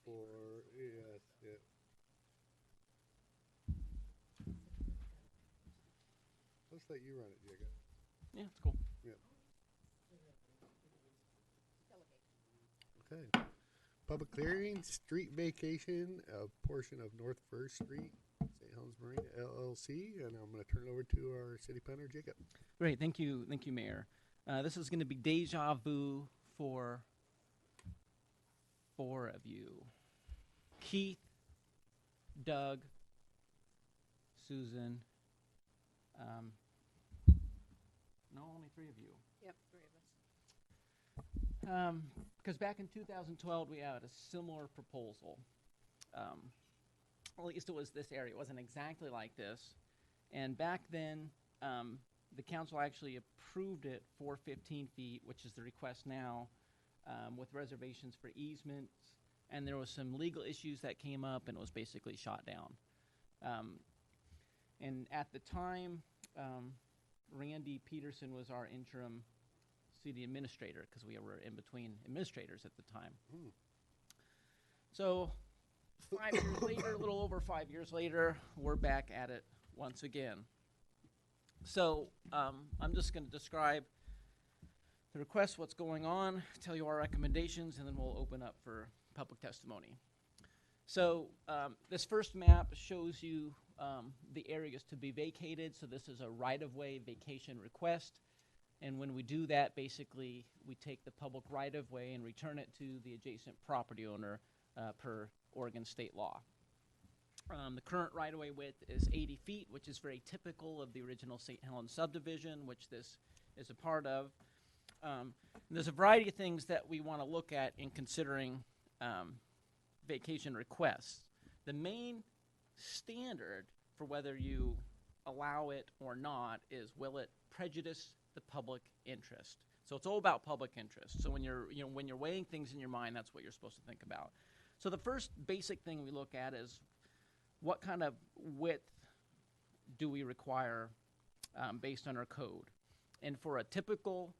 for, yes, yeah. Let's let you run it, Jacob. Yeah, it's cool. Yep. Okay. Public clearing, street vacation, a portion of North First Street, St. Helens Marine LLC, and I'm going to turn it over to our city planner, Jacob. Great, thank you, Mayor. This is going to be deja vu for four of you: Keith, Doug, Susan. Um, no, only three of you. Yep, three of us. Because back in 2012, we had a similar proposal. Well, at least it was this area. It wasn't exactly like this. And back then, the council actually approved it for 15 feet, which is the request now, with reservations for easements. And there was some legal issues that came up, and it was basically shot down. And at the time, Randy Peterson was our interim city administrator, because we were in between administrators at the time. Hmm. So 5 years later, a little over 5 years later, we're back at it once again. So I'm just going to describe the request, what's going on, tell you our recommendations, and then we'll open up for public testimony. So this first map shows you the areas to be vacated. So this is a right-of-way vacation request. And when we do that, basically, we take the public right-of-way and return it to the adjacent property owner per Oregon state law. The current right-of-way width is 80 feet, which is very typical of the original St. Helens subdivision, which this is a part of. There's a variety of things that we want to look at in considering vacation requests. The main standard for whether you allow it or not is, will it prejudice the public interest? So it's all about public interest. So when you're weighing things in your mind, that's what you're supposed to think about. So the first basic thing we look at is, what kind of width do we require based on our code? And for a typical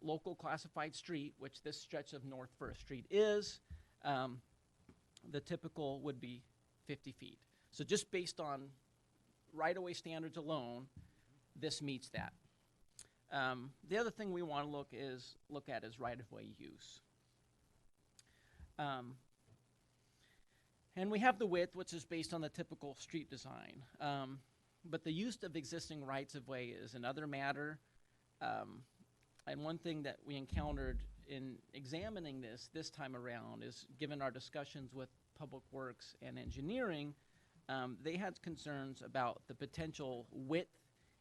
local classified street, which this stretch of North First Street is, the typical would be 50 feet. So just based on right-of-way standards alone, this meets that. The other thing we want to look at is right-of-way use. And we have the width, which is based on the typical street design. But the use of existing rights-of-way is another matter. And one thing that we encountered in examining this time around is, given our discussions with Public Works and Engineering, they had concerns about the potential width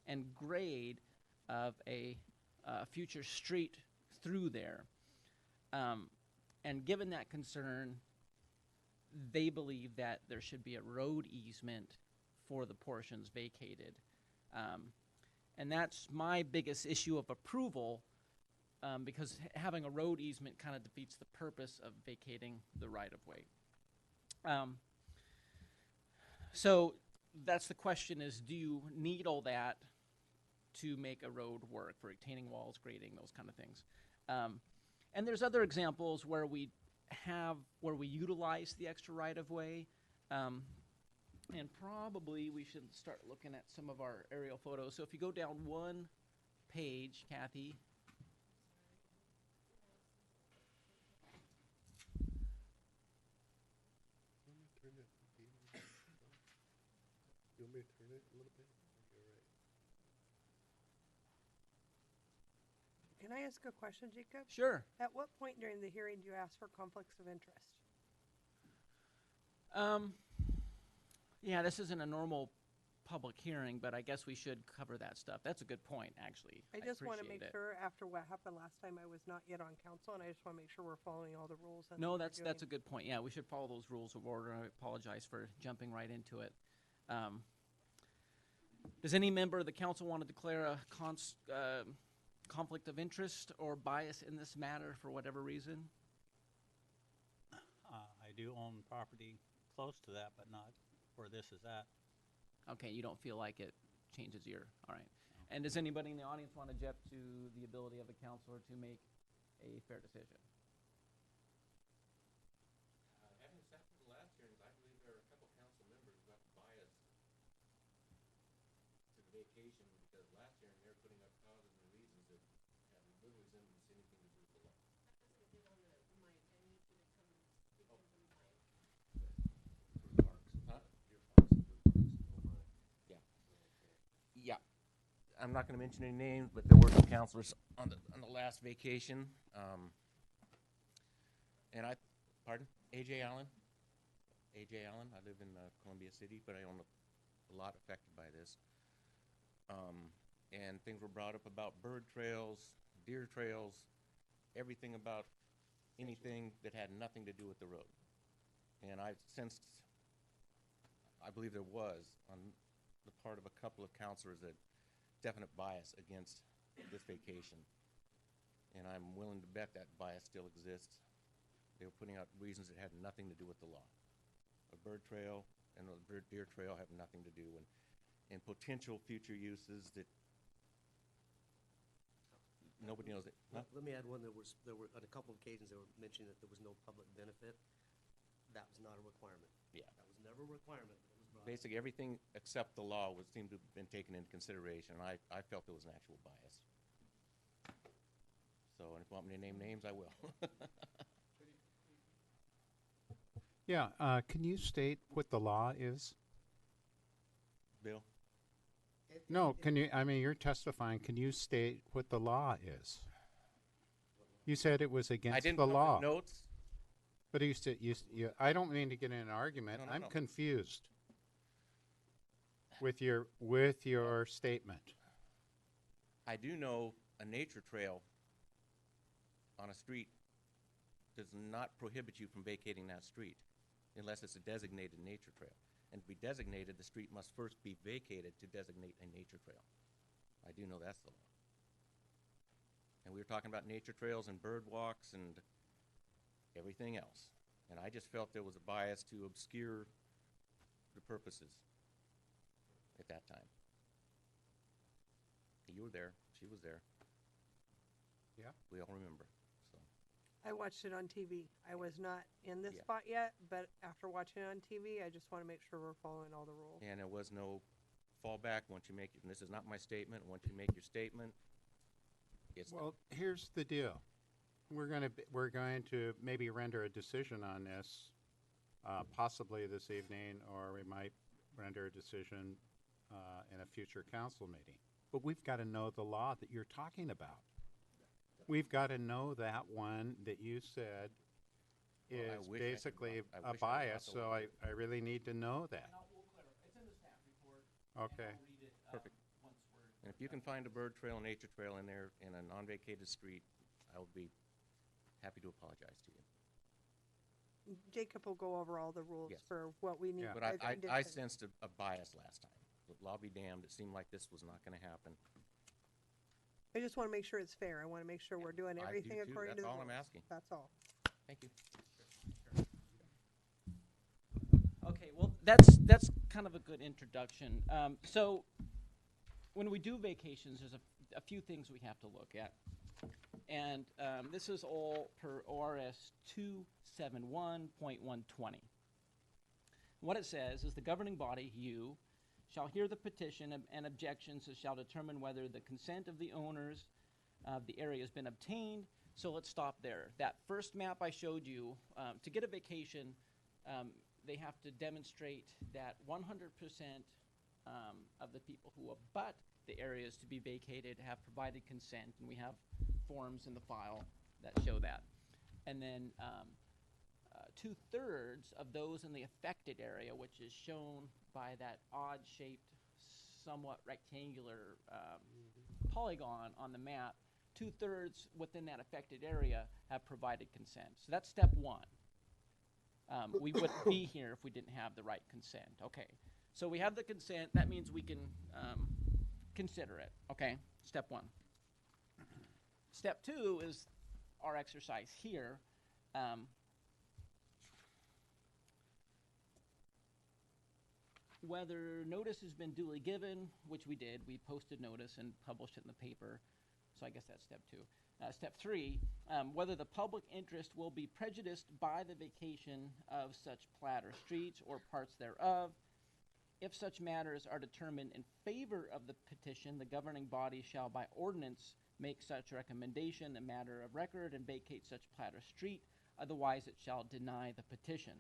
and grade of a future street through there. And given that concern, they believe that there should be a road easement for the portions vacated. And that's my biggest issue of approval, because having a road easement kind of defeats the purpose of vacating the right-of-way. So that's the question, is, do you need all that to make a road work, for retaining walls, grading, those kind of things? And there's other examples where we utilize the extra right-of-way. And probably we should start looking at some of our aerial photos. So if you go down one page, Kathy. You want me to turn it a little bit? You're right. Can I ask a question, Jacob? Sure. At what point during the hearing do you ask for conflicts of interest? Yeah, this isn't a normal public hearing, but I guess we should cover that stuff. That's a good point, actually. I just want to make appreciate it. sure, after what happened last time, I was not yet on council, and I just want to make sure we're following all the rules. And No, what we're that's a doing. good point. Yeah, we should follow those rules of order. I apologize for jumping right into it. Does any member of the council want to declare a conflict of interest or bias in this matter for whatever reason? I do own property close to that, but not where this is at. Okay, you don't feel like it changes your, all right. And does anybody in the audience want to object to the ability of a counselor to make a fair decision? vacation because last year they were putting up causes and reasons that had literally anything to do with the law. For parks, huh? Your parks and blue parks, oh my. Yeah. Yeah. I'm not gonna mention any names, but there were some counselors on the last vacation, and pardon, A.J. Allen? A.J. Allen, I live in Columbia City, but I own a lot affected by this. And things were brought up about bird trails, deer trails, everything about anything that had nothing to do with the road. And I sensed, I believe there was, on the part of a couple of counselors, a definite bias against this vacation. And I'm willing to bet that bias still exists. They were putting out reasons that had nothing to do with the law. A bird trail and a deer trail have nothing to do, and potential future uses that nobody knows it. Huh? Let me add one. There were, on a couple of occasions, they were mentioning that there was no public benefit. That was not a requirement. Yeah. That was never a requirement, but it was brought up. Basically, everything except the law would seem to have been taken into consideration, and I felt there was an actual bias. So, and if you want me to name names, I will. Yeah, can you state what the law is? Bill? No, can you, I mean, you're testifying, can you state what the law is? You said it was I against didn't the come law. with notes. But I don't mean to get in an argument. No, I'm no. confused with your statement. I do know a nature trail on a street does not prohibit you from vacating that street unless it's a designated nature trail. And to be designated, the street must first be vacated to designate a nature trail. I do know that's the law. And we were talking about nature trails and bird walks and everything else. And I just felt there was a bias to obscure the purposes at that time. You were there. She was there. Yeah. We all remember. So I watched it on TV. I was not in this Yeah. spot yet, but after watching it on TV, I just want to make sure we're following all the rules. and there was no fallback once you make, and this is not my statement, once you make your statement, it's done. Well, here's the deal. We're going to maybe render a decision on this, possibly this evening, or we might render a decision in a future council meeting. But we've got to know the law that you're talking about. We've got to know that one that you said Well, I is wish I could basically I wish I a could bias, the so law. I really need to know that. It's in the staff report. Okay. I'll read it, Perfect. once we're. And if you can find a bird trail, nature trail in there in a non-vacated street, I would be happy to apologize to you. Jacob will go over all the rules Yes. for what we need. Yeah. But as I conditions. sensed a bias last time. But law be damned, it seemed like this was not gonna happen. I just want to make sure it's fair. I want to make sure we're doing I do everything too. according to That's the all I'm rules. asking. That's all. Thank you. Okay, well, that's kind of a good introduction. So when we do vacations, there's a few things we have to look at. And this is all per ORS 271.120. What it says is the governing body, you, shall hear the petition and objections and shall determine whether the consent of the owners of the area has been obtained. So let's stop there. That first map I showed you, to get a vacation, they have to demonstrate that 100% of the people who abut the areas to be vacated have provided consent, and we have forms in the file that show that. And then 2/3 of those in the affected area, which is shown by that odd-shaped, somewhat rectangular polygon on the map, 2/3 within that affected area have provided consent. So that's step one. We wouldn't be here if we didn't have the right consent. Okay, so we have the consent. That means we can consider it. Okay, step one. Step two is our exercise here. Whether notice has been duly given, which we did. We posted notice and published it in the paper. So I guess that's step two. Step three, whether the public interest will be prejudiced by the vacation of such plat or streets or parts thereof. if such matters are determined in favor of the petition, the governing body shall by ordinance make such recommendation a matter of record and vacate such plat or street, otherwise it shall deny the petition.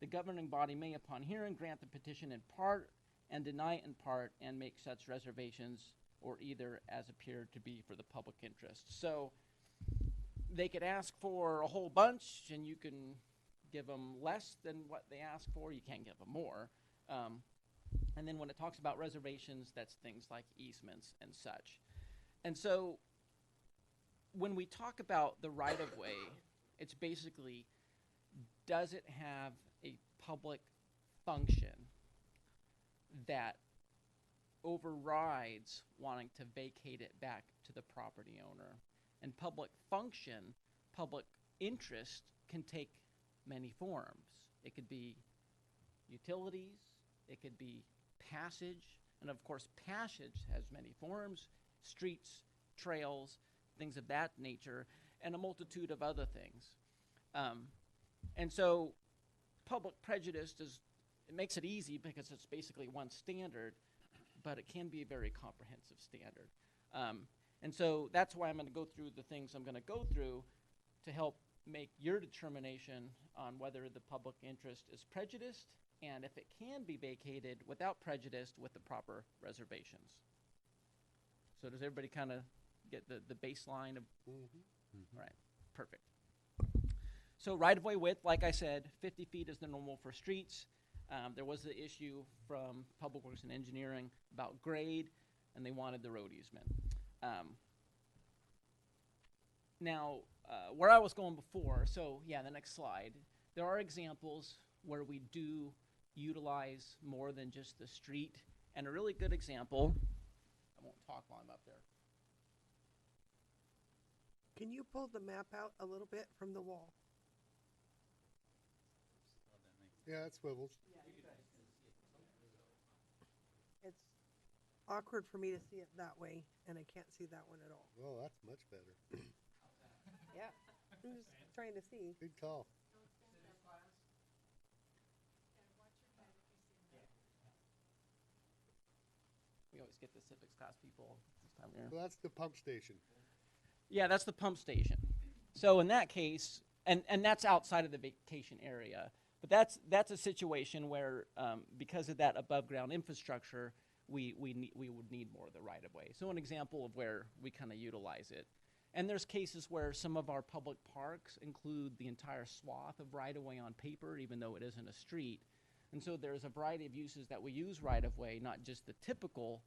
The governing body may, upon hearing, grant the petition in part and deny it in part and make such reservations or either as appear to be for the public interest. So they could ask for a whole bunch and you can give them less than what they ask for. You can't give them more. And then when it talks about reservations, that's things like easements and such. And so when we talk about the right-of-way, it's basically, does it have a public function that overrides wanting to vacate it back to the property owner? And public function, public interest can take many forms. It could be utilities, it could be passage, and of course passage has many forms, streets, trails, things of that nature, and a multitude of other things. And so public prejudice it makes it easy because it's basically one standard, but it can be a very comprehensive standard. And so that's why I'm going to go through the things I'm going to go through to help make your determination on whether the public interest is prejudiced and if it can be vacated without prejudice with the proper reservations. So does everybody kind of get the baseline of? Right, perfect. So right-of-way width, like I said, 50 feet is the normal for streets. There was the issue from Public Works and Engineering about grade, and they wanted the road easement. Now, where I was going before, so yeah, the next slide, there are examples where we do utilize more than just the street, and a really good example, I won't talk while I'm up there. Can you pull the map out a little bit from the wall? Yeah, it swivels. It's awkward for me to see it that way, and I can't see that one at all. Well, that's much better. Yeah, I'm just trying to see. Good call. We always get the civics class people this time of year. So that's the pump station. Yeah, that's the pump station. So in that case, and that's outside of the vacation area, but that's a situation where because of that above ground infrastructure, we would need more of the right of way. So an example of where we kind of utilize it. And there's cases where some of our public parks include the entire swath of right of way on paper, even though it isn't a street. And so there's a variety of uses that we use right of way, not just the typical,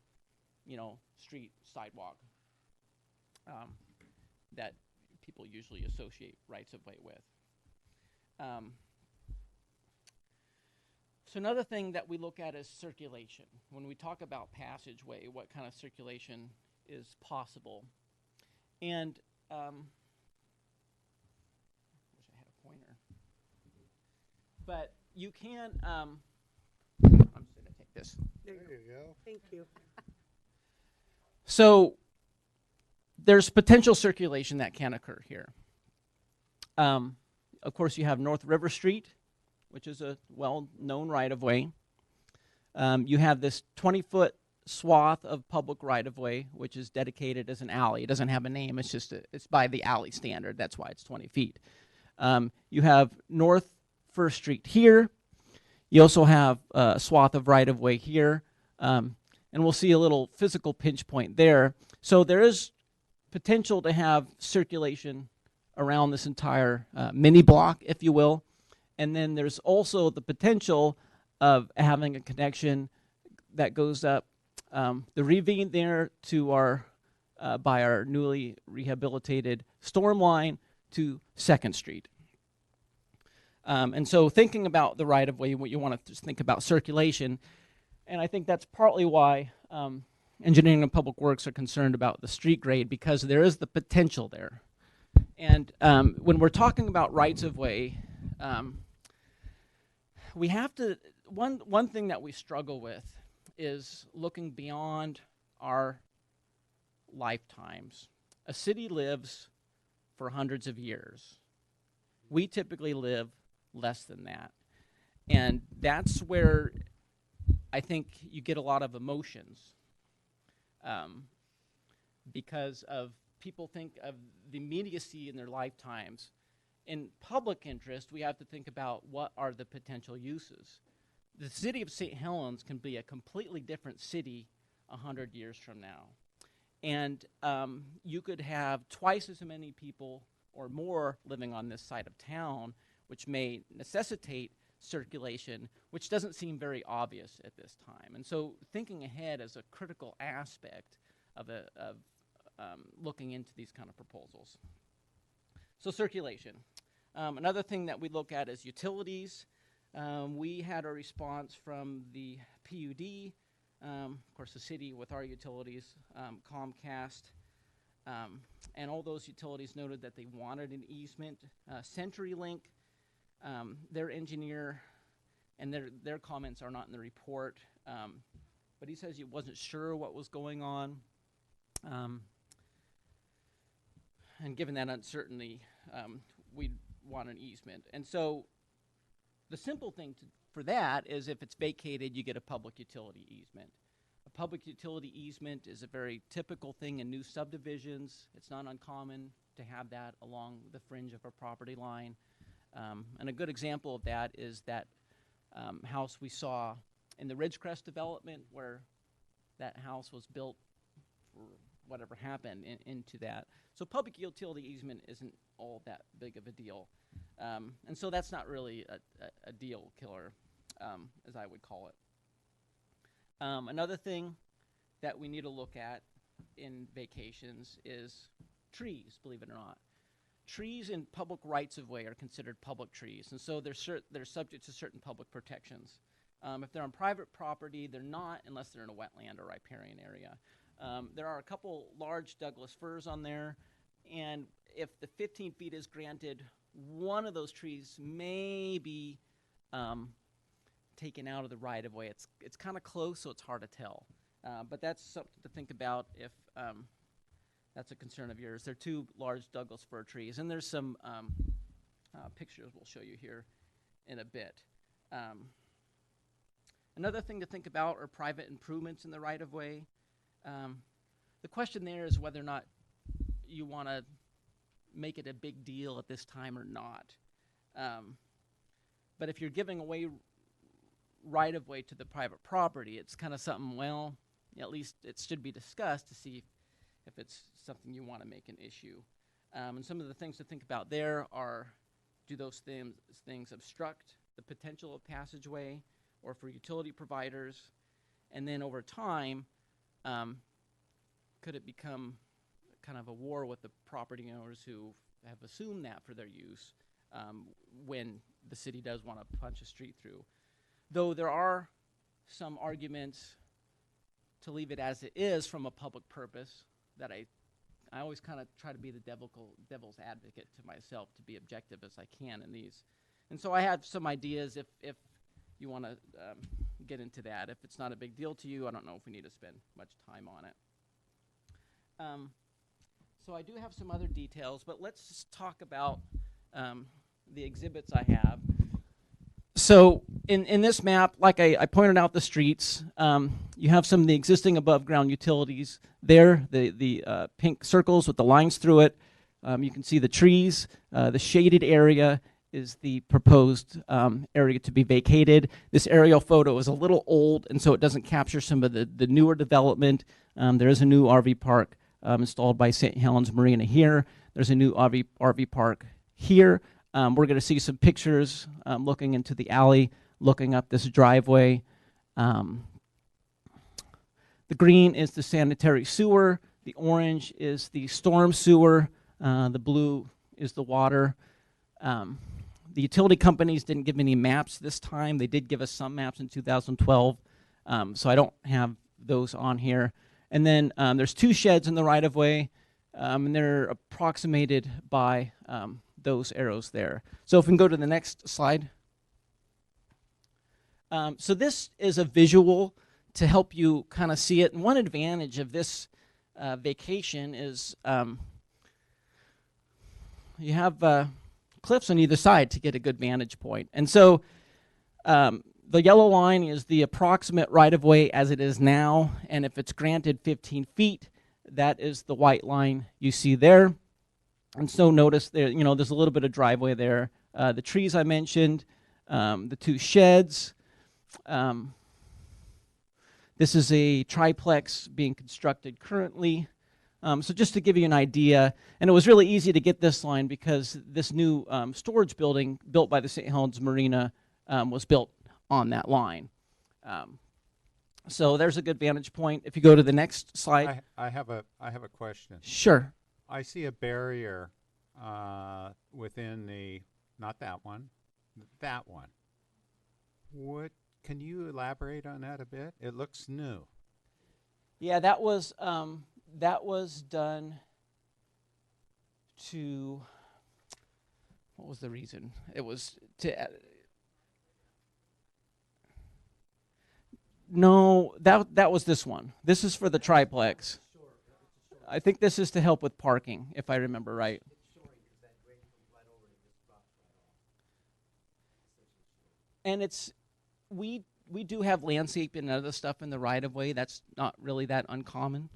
street sidewalk that people usually associate rights of way with. So another thing that we look at is circulation. When we talk about passageway, what kind of circulation is possible? And wish I had a pointer. But you can, I'm just going to take this. There you There go. you go. Thank you. So there's potential circulation that can occur here. Of course, you have North River Street, which is a well-known right-of-way. You have this 20-foot swath of public right-of-way, which is dedicated as an alley. It doesn't have a name. It's just it's by the alley standard. That's why it's 20 feet. You have North First Street here. You also have a swath of right-of-way here. And we'll see a little physical pinch point there. So there is potential to have circulation around this entire mini block, if you will. And then there's also the potential of having a connection that goes up the ravine there to our by our newly rehabilitated storm line to 2nd Street. And so thinking about the right-of-way, what you want to just think about circulation, and I think that's partly why engineering and public works are concerned about the street grade, because there is the potential there. And when we're talking about rights-of-way, we have to, one thing that we struggle with is looking beyond our lifetimes. A city lives for hundreds of years. We typically live less than that. And that's where I think you get a lot of emotions because of people think of the immediacy in their lifetimes. In public interest, we have to think about what are the potential uses. The city of St. Helens can be a completely different city 100 years from now. And you could have twice as many people or more living on this side of town, which may necessitate circulation, which doesn't seem very obvious at this time. And so thinking ahead is a critical aspect of looking into these kind of proposals. So circulation. Another thing that we look at is utilities. We had a response from the PUD, of course the city with our utilities, Comcast, and all those utilities noted that they wanted an easement. CenturyLink, their engineer, and their comments are not in the report, but he says he wasn't sure what was going on. And given that uncertainty, we'd want an easement. And so the simple thing for that is if it's vacated, you get a public utility easement. A public utility easement is a very typical thing in new subdivisions. It's not uncommon to have that along the fringe of a property line. And a good example of that is that house we saw in the Ridgecrest development where that house was built for whatever happened into that. So public utility easement isn't all that big of a deal. And so that's not really a deal killer, as I would call it. Another thing that we need to look at in vacations is trees, believe it or not. Trees in public rights-of-way are considered public trees, and so they're subject to certain public protections. If they're on private property, they're not unless they're in a wetland or riparian area. There are a couple large Douglas firs on there, and if the 15 feet is granted, one of those trees may be taken out of the right-of-way. It's kind of close, so it's hard to tell. But that's something to think about if that's a concern of yours. There are two large Douglas fir trees, and there's some pictures we'll show you here in a bit. Another thing to think about are private improvements in the right-of-way. The question there is whether or not you want to make it a big deal at this time or not. But if you're giving away right-of-way to the private property, it's kind of something, well, at least it should be discussed to see if it's something you want to make an issue. And some of the things to think about there are, do those things obstruct the potential of passageway or for utility providers? And then over time, could it become kind of a war with the property owners who have assumed that for their use when the city does want to punch a street through? Though there are some arguments to leave it as it is from a public purpose that I always kind of try to be the devil's advocate to myself to be objective as I can in these. And so I have some ideas if you want to get into that. If it's not a big deal to you, I don't know if we need to spend much time on it. So I do have some other details, but let's just talk about the exhibits I have. So in this map, like I pointed out the streets, you have some of the existing above ground utilities there, the pink circles with the lines through it. You can see the trees. The shaded area is the proposed area to be vacated. This aerial photo is a little old, and so it doesn't capture some of the newer development. There is a new RV park installed by St. Helens Marina here. There's a new RV park here. We're going to see some pictures looking into the alley, looking up this driveway. The green is the sanitary sewer. The orange is the storm sewer. The blue is the water. The utility companies didn't give any maps this time. They did give us some maps in 2012, so I don't have those on here. And then there's two sheds in the right-of-way, and they're approximated by those arrows there. So if we can go to the next slide. So this is a visual to help you kind of see it. And one advantage of this vacation is you have cliffs on either side to get a good vantage point. And so the yellow line is the approximate right-of-way as it is now, and if it's granted 15 feet, that is the white line you see there. And so notice there, there's a little bit of driveway there. The trees I mentioned, the 2 sheds. This is a triplex being constructed currently. So just to give you an idea, and it was really easy to get this line because this new storage building built by the St. Helens Marina was built on that line. So there's a good vantage point. If you go to the next slide. I have a question. Sure. I see a barrier within the, not that one, that one. Can you elaborate on that a bit? It looks new. Yeah, that was done to, what was the reason? It was to, no, that was this one. This is for the triplex. I think this is to help with parking, if I remember right. And we do have landscaping and other stuff in the right of way. That's not really that uncommon.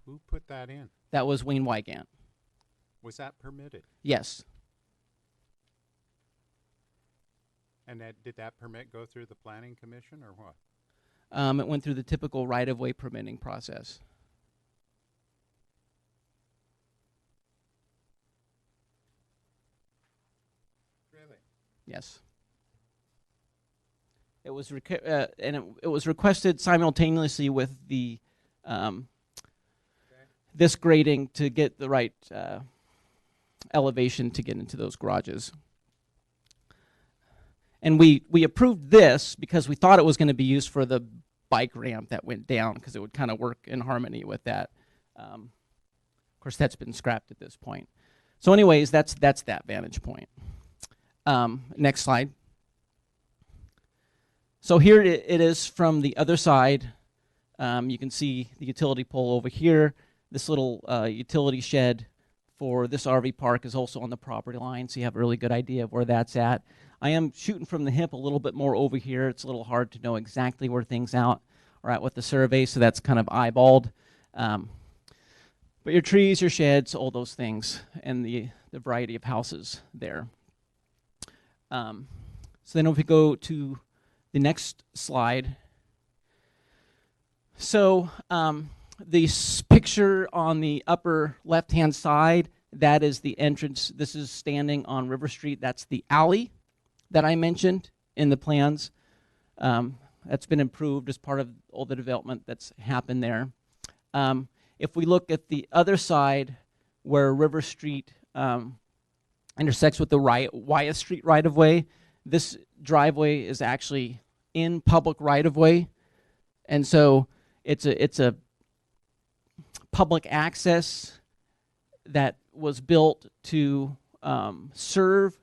Who put that in? That was Wayne Wygant. Was that permitted? Yes. And did that permit go through the planning commission or what? It went through the typical right of way permitting process. Really? Yes. It was it was requested simultaneously with the this grading to get the right elevation to get into those garages. And we approved this because we thought it was going to be used for the bike ramp that went down because it would kind of work in harmony with that. Of course, that's been scrapped at this point. So anyways, that's that vantage point. Next slide. So here it is from the other side. You can see the utility pole over here. This little utility shed for this RV park is also on the property line, so you have a really good idea of where that's at. I am shooting from the hip a little bit more over here. It's a little hard to know exactly where things are at with the survey, so that's kind of eyeballed. But your trees, your sheds, all those things, and the variety of houses there. So then if we go to the next slide. So this picture on the upper left-hand side, that is the entrance. This is standing on River Street. That's the alley that I mentioned in the plans. That's been improved as part of all the development that's happened there. If we look at the other side where River Street intersects with the Wyeth Street right-of-way, this driveway is actually in public right-of-way. And so it's a public access that was built to serve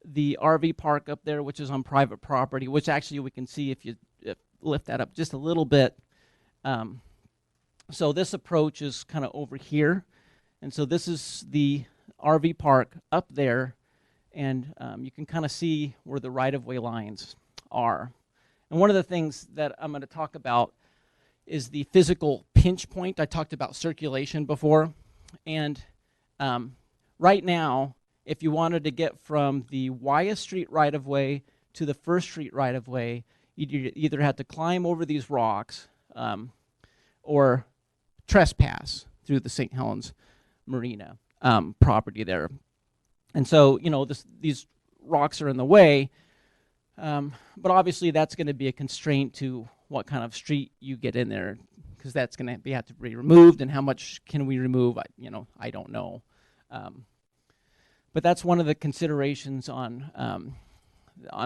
the RV park up there, which is on private property, which actually we can see if you lift that up just a little bit. So this approach is kind of over here. And so this is the RV park up there, and you can kind of see where the right-of-way lines are. And one of the things that I'm going to talk about is the physical pinch point. I talked about circulation before. And right now, if you wanted to get from the Wyeth Street right-of-way to the First Street right-of-way, you'd either have to climb over these rocks or trespass through the St. Helens Marina property there. And so, these rocks are in the way, but obviously that's going to be a constraint to what kind of street you get in there, because that's going to have to be removed, and how much can we remove, I don't know. But that's one of the considerations on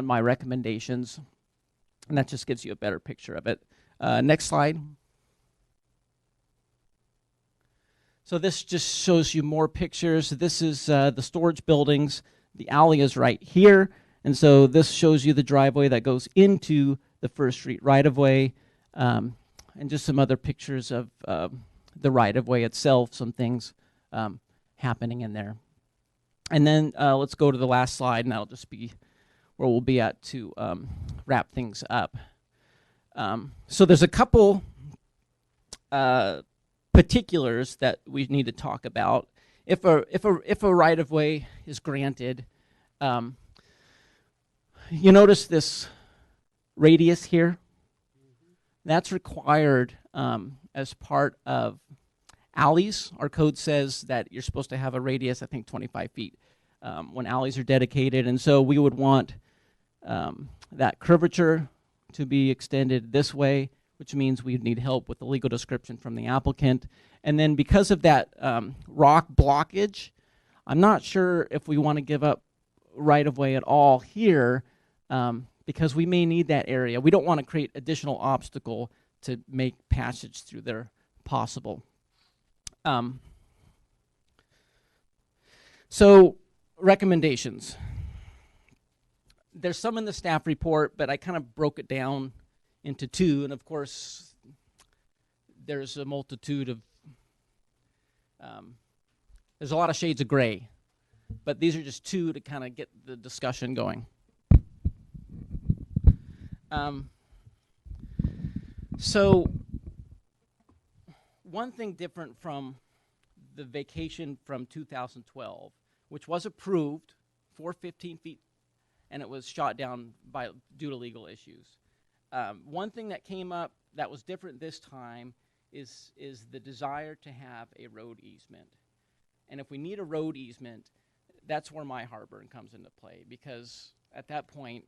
my recommendations, and that just gives you a better picture of it. Next slide. So this just shows you more pictures. This is the storage buildings. The alley is right here, and so this shows you the driveway that goes into the First Street right-of-way, and just some other pictures of the right-of-way itself, some things happening in there. And then let's go to the last slide, and that'll just be where we'll be at to wrap things up. So there's a couple particulars that we need to talk about. If a right of way is granted, you notice this radius here. That's required as part of alleys. Our code says that you're supposed to have a radius, I think 25 feet, when alleys are dedicated. And so we would want that curvature to be extended this way, which means we need help with the legal description from the applicant. And then because of that rock blockage, I'm not sure if we want to give up right-of-way at all here, because we may need that area. We don't want to create additional obstacle to make passage through there possible. So recommendations. There's some in the staff report, but I kind of broke it down into two, and of course there's a multitude of there's a lot of shades of gray, but these are just two to kind of get the discussion going. So one thing different from the vacation from 2012, which was approved for 15 feet, and it was shot down due to legal issues. One thing that came up that was different this time is the desire to have a road easement. And if we need a road easement, that's where my heartburn comes into play, because at that point,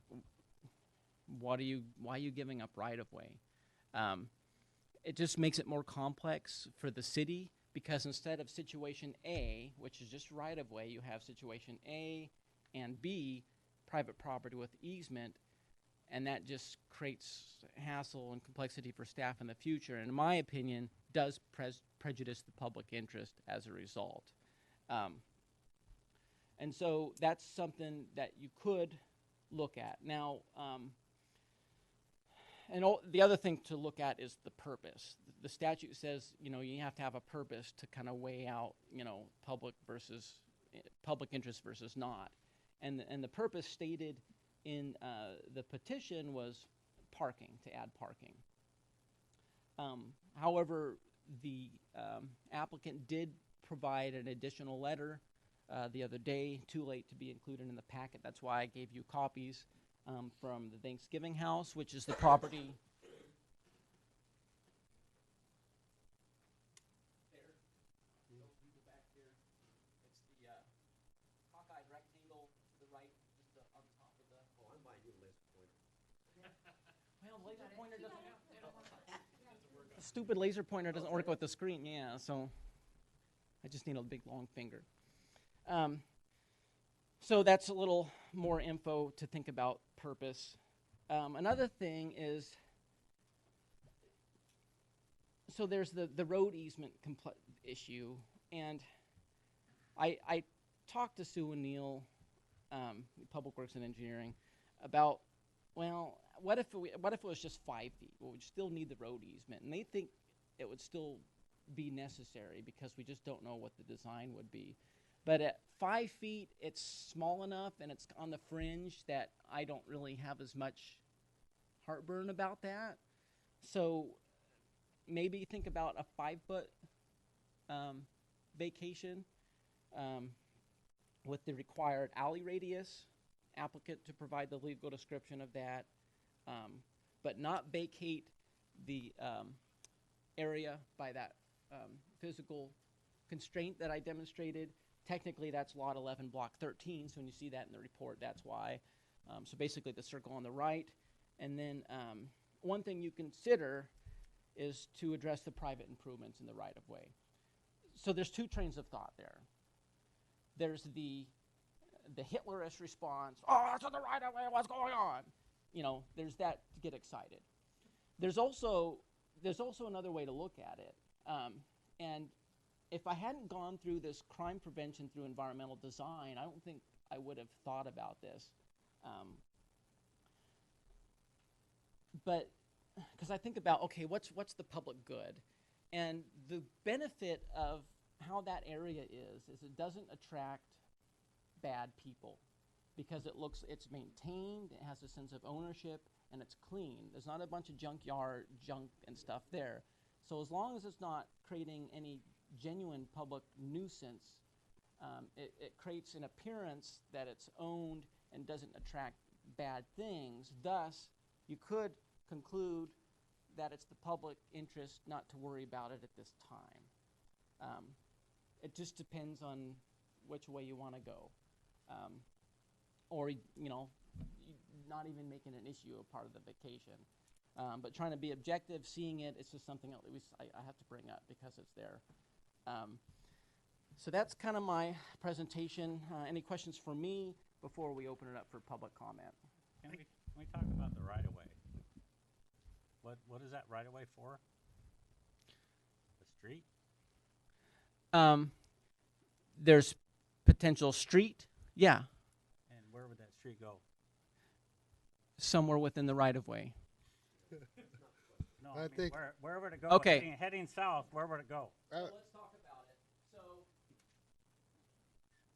why are you giving up right of way? It just makes it more complex for the city, because instead of situation A, which is just right of way, you have situation A and B, private property with easement, and that just creates hassle and complexity for staff in the future, and in my opinion, does prejudice the public interest as a result. And so that's something that you could look at. Now, the other thing to look at is the purpose. The statute says, you have to have a purpose to kind of weigh out, public interest versus not. And the purpose stated in the petition was parking, to add parking. However, the applicant did provide an additional letter the other day, too late to be included in the packet. That's why I gave you copies from the Thanksgiving House, which is the property. There. So if we go back here, it's the cockeyed rectangle to the right, just on top of the. Oh, I'm buying you a laser pointer. Well, laser pointer doesn't. The stupid laser pointer doesn't work with the screen. Yeah, so I just need a big long finger. So that's a little more info to think about purpose. Another thing is, so there's the road easement issue, and I talked to Sue and Neil, Public Works and Engineering, about, well, what if it was just 5 feet? Well, we still need the road easement, and they think it would still be necessary because we just don't know what the design would be. But at 5 feet, it's small enough and it's on the fringe that I don't really have as much heartburn about that. So maybe think about a 5-foot vacation with the required alley radius, applicant to provide the legal description of that, but not vacate the area by that physical constraint that I demonstrated. Technically, that's Lot 11, Block 13, so when you see that in the report, that's why. So basically, the circle on the right. And then one thing you consider is to address the private improvements in the right-of-way. So there's two trains of thought there. There's the Hitlerish response, oh, it's on the right-of-way, what's going on? There's that to get excited. There's also another way to look at it. And if I hadn't gone through this crime prevention through environmental design, I don't think I would have thought about this. But because I think about, okay, what's the public good? And the benefit of how that area is it doesn't attract bad people. because it's maintained, it has a sense of ownership, and it's clean. There's not a bunch of junkyard junk and stuff there. So as long as it's not creating any genuine public nuisance, it creates an appearance that it's owned and doesn't attract bad things. Thus, you could conclude that it's the public interest not to worry about it at this time. It just depends on which way you want to go. Or, not even making an issue a part of the vacation. But trying to be objective, seeing it, it's just something at least I have to bring up because it's there. So that's kind of my presentation. Any questions for me before we open it up for public comment? Can we talk about the right-of-way? What is that right-of-way for? The street? There's potential street, yeah, And where would that street go? somewhere within the right-of-way. No, I I mean, think- where would it go? Okay. Heading south, where would it go? Let's talk about it. So,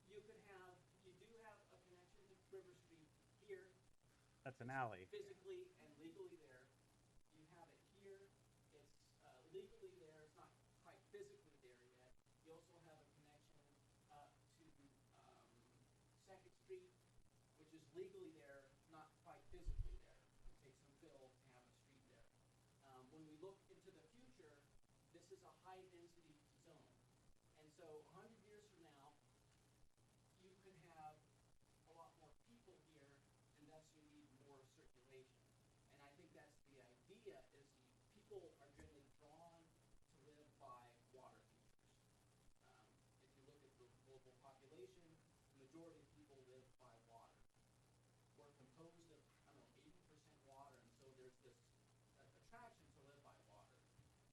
you do have a connection to River Street here, That's an alley. physically and legally there. You have it here, it's legally there, it's not quite physically there yet. You also have a connection up to Second Street, which is legally there, not quite physically there. It takes some fill to have a street there. When we look into the future, this is a high-density zone. And so 100 years from now, you could have a lot more people here, and thus you need more circulation. And I think that's the idea, is people are generally drawn to live by water features. If you look at the global population, the majority of people live by water. We're composed of, 80% water, and so there's this attraction to live by water.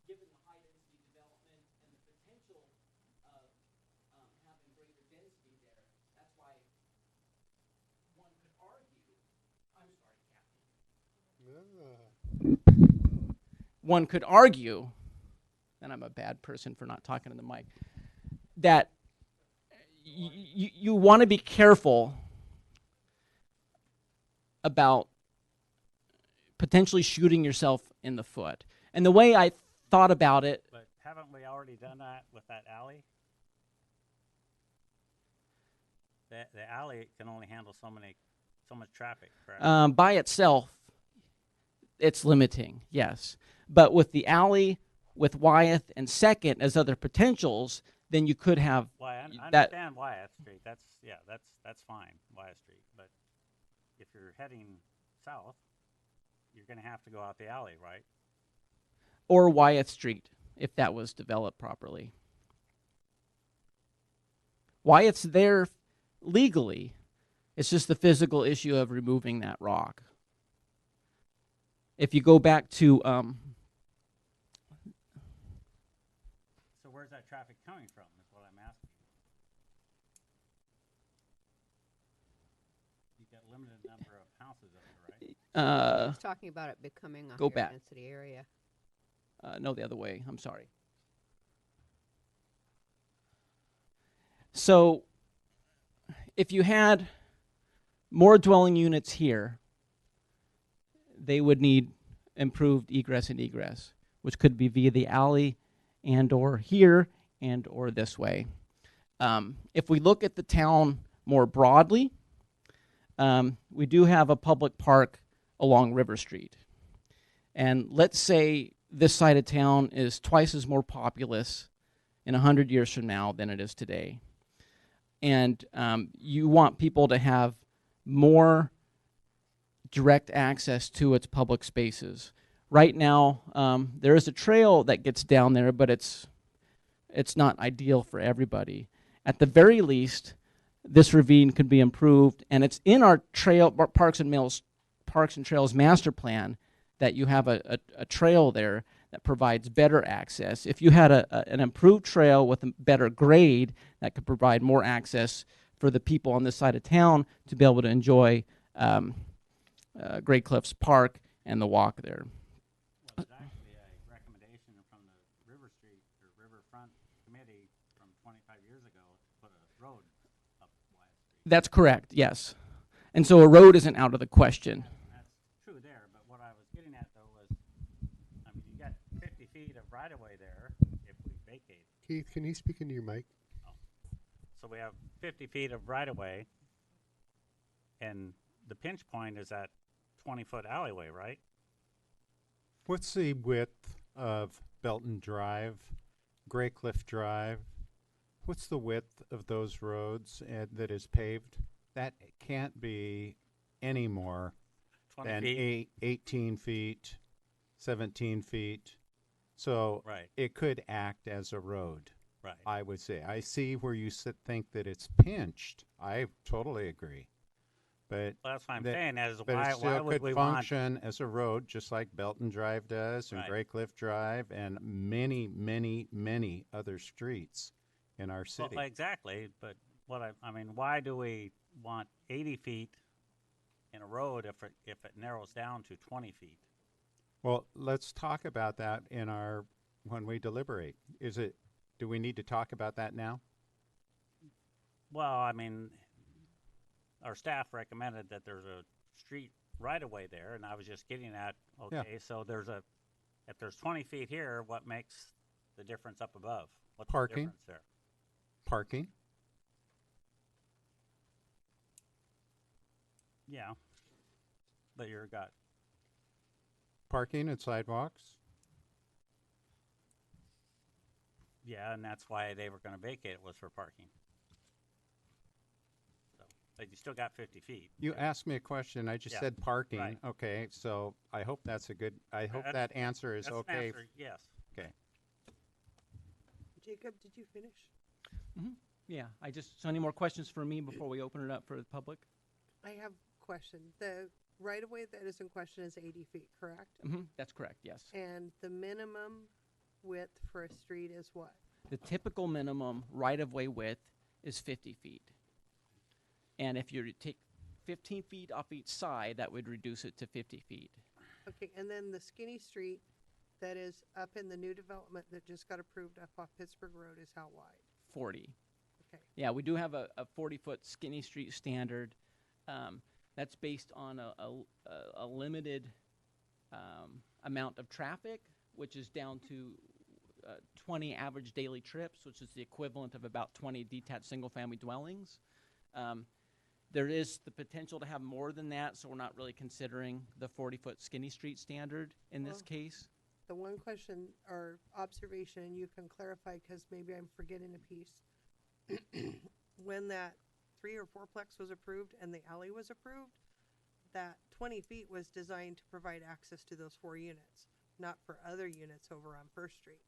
Given the high density development and the potential of having greater density there, that's why one could argue, I'm sorry, Kathy. One could argue, and I'm a bad person for not talking to the mic, that you want to be careful about potentially shooting yourself in the foot. And the way I thought about it, But haven't we already done that with that alley? The alley can only handle so much traffic, correct? by itself, it's limiting, yes. But with the alley, with Wyeth and Second as other potentials, then you could have Why, I that. understand Wyeth Street, that's fine, Wyeth Street, but if you're heading south, you're gonna have to go out the alley, right? Or Wyeth Street, if that was developed properly. Wyeth's there legally. It's just the physical issue of removing that rock. If you go back to, So where's that traffic coming from, is what I'm asking. You've got a limited number of houses up there, right? He's talking about it becoming a Go higher back. density area. no, the other way, I'm sorry. So, if you had more dwelling units here, they would need improved egress and egress, which could be via the alley and or here and or this way. If we look at the town more broadly, we do have a public park along River Street. And let's say this side of town is twice as more populous in 100 years from now than it is today. And you want people to have more direct access to its public spaces. Right now, there is a trail that gets down there, but it's not ideal for everybody. At the very least, this ravine could be improved, and it's in our Parks and Trails master plan that you have a trail there that provides better access. If you had an improved trail with a better grade, that could provide more access for the people on this side of town to be able to enjoy Great Cliffs Park and the walk there. Well, there's actually a recommendation from the River Street or Riverfront Committee from 25 years ago to put a road up Wyeth Street. That's correct, yes. And so a road isn't out of the question. That's true there, but what I was getting at though was, I mean, you got 50 feet of right of way there if we vacate. Keith, can you speak into your mic? So we have 50 feet of right of way, and the pinch point is that 20-foot alleyway, right? What's the width of Belton Drive, Gray Cliff Drive? What's the width of those roads that is paved? That can't be any more 20 than feet. 18 feet, 17 feet. So Right. it could act as a road, Right. I would say. I see where you think that it's pinched. I totally agree. But Well, that's what I'm that- saying. Is but why it still would could we want? function as a road, just like Belton Drive does, and Right. Gray Cliff Drive, and many, many, many other streets in our city. Well, exactly. But I mean, why do we want 80 feet in a road if it narrows down to 20 feet? Well, let's talk about that when we deliberate. Do we need to talk about that now? Well, I mean, our staff recommended that there's a street right away there, and I was just getting at, okay, so if there's 20 feet here, what makes the difference up above? What's Parking. the difference there? Parking? Yeah, but you've got Parking and sidewalks? yeah, and that's why they were going to vacate it was for parking. So, but you still got 50 feet. You asked me a question, I just Yeah, said parking. right. Okay, so I hope I hope That's- that answer is That's an okay. answer, yes. Okay. Jacob, did you finish? Yeah, so any more questions for me before we open it up for the public? I have a question. The right-of-way that is in question is 80 feet, correct? That's correct, yes. And the minimum width for a street is what? The typical minimum right-of-way width is 50 feet. And if you take 15 feet off each side, that would reduce it to 50 feet. Okay, and then the skinny street that is up in the new development that just got approved up off Pittsburgh Road is how wide? 40. Okay. Yeah, we do have a 40-foot skinny street standard. That's based on a limited amount of traffic, which is down to 20 average daily trips, which is the equivalent of about 20 detached single-family dwellings. There is the potential to have more than that, so we're not really considering the 40-foot skinny street standard in this Well- case. The one question or observation, and you can clarify because maybe I'm forgetting a piece. When that 3 or 4-plex was approved and the alley was approved, that 20 feet was designed to provide access to those 4 units, not for other units over on First Street.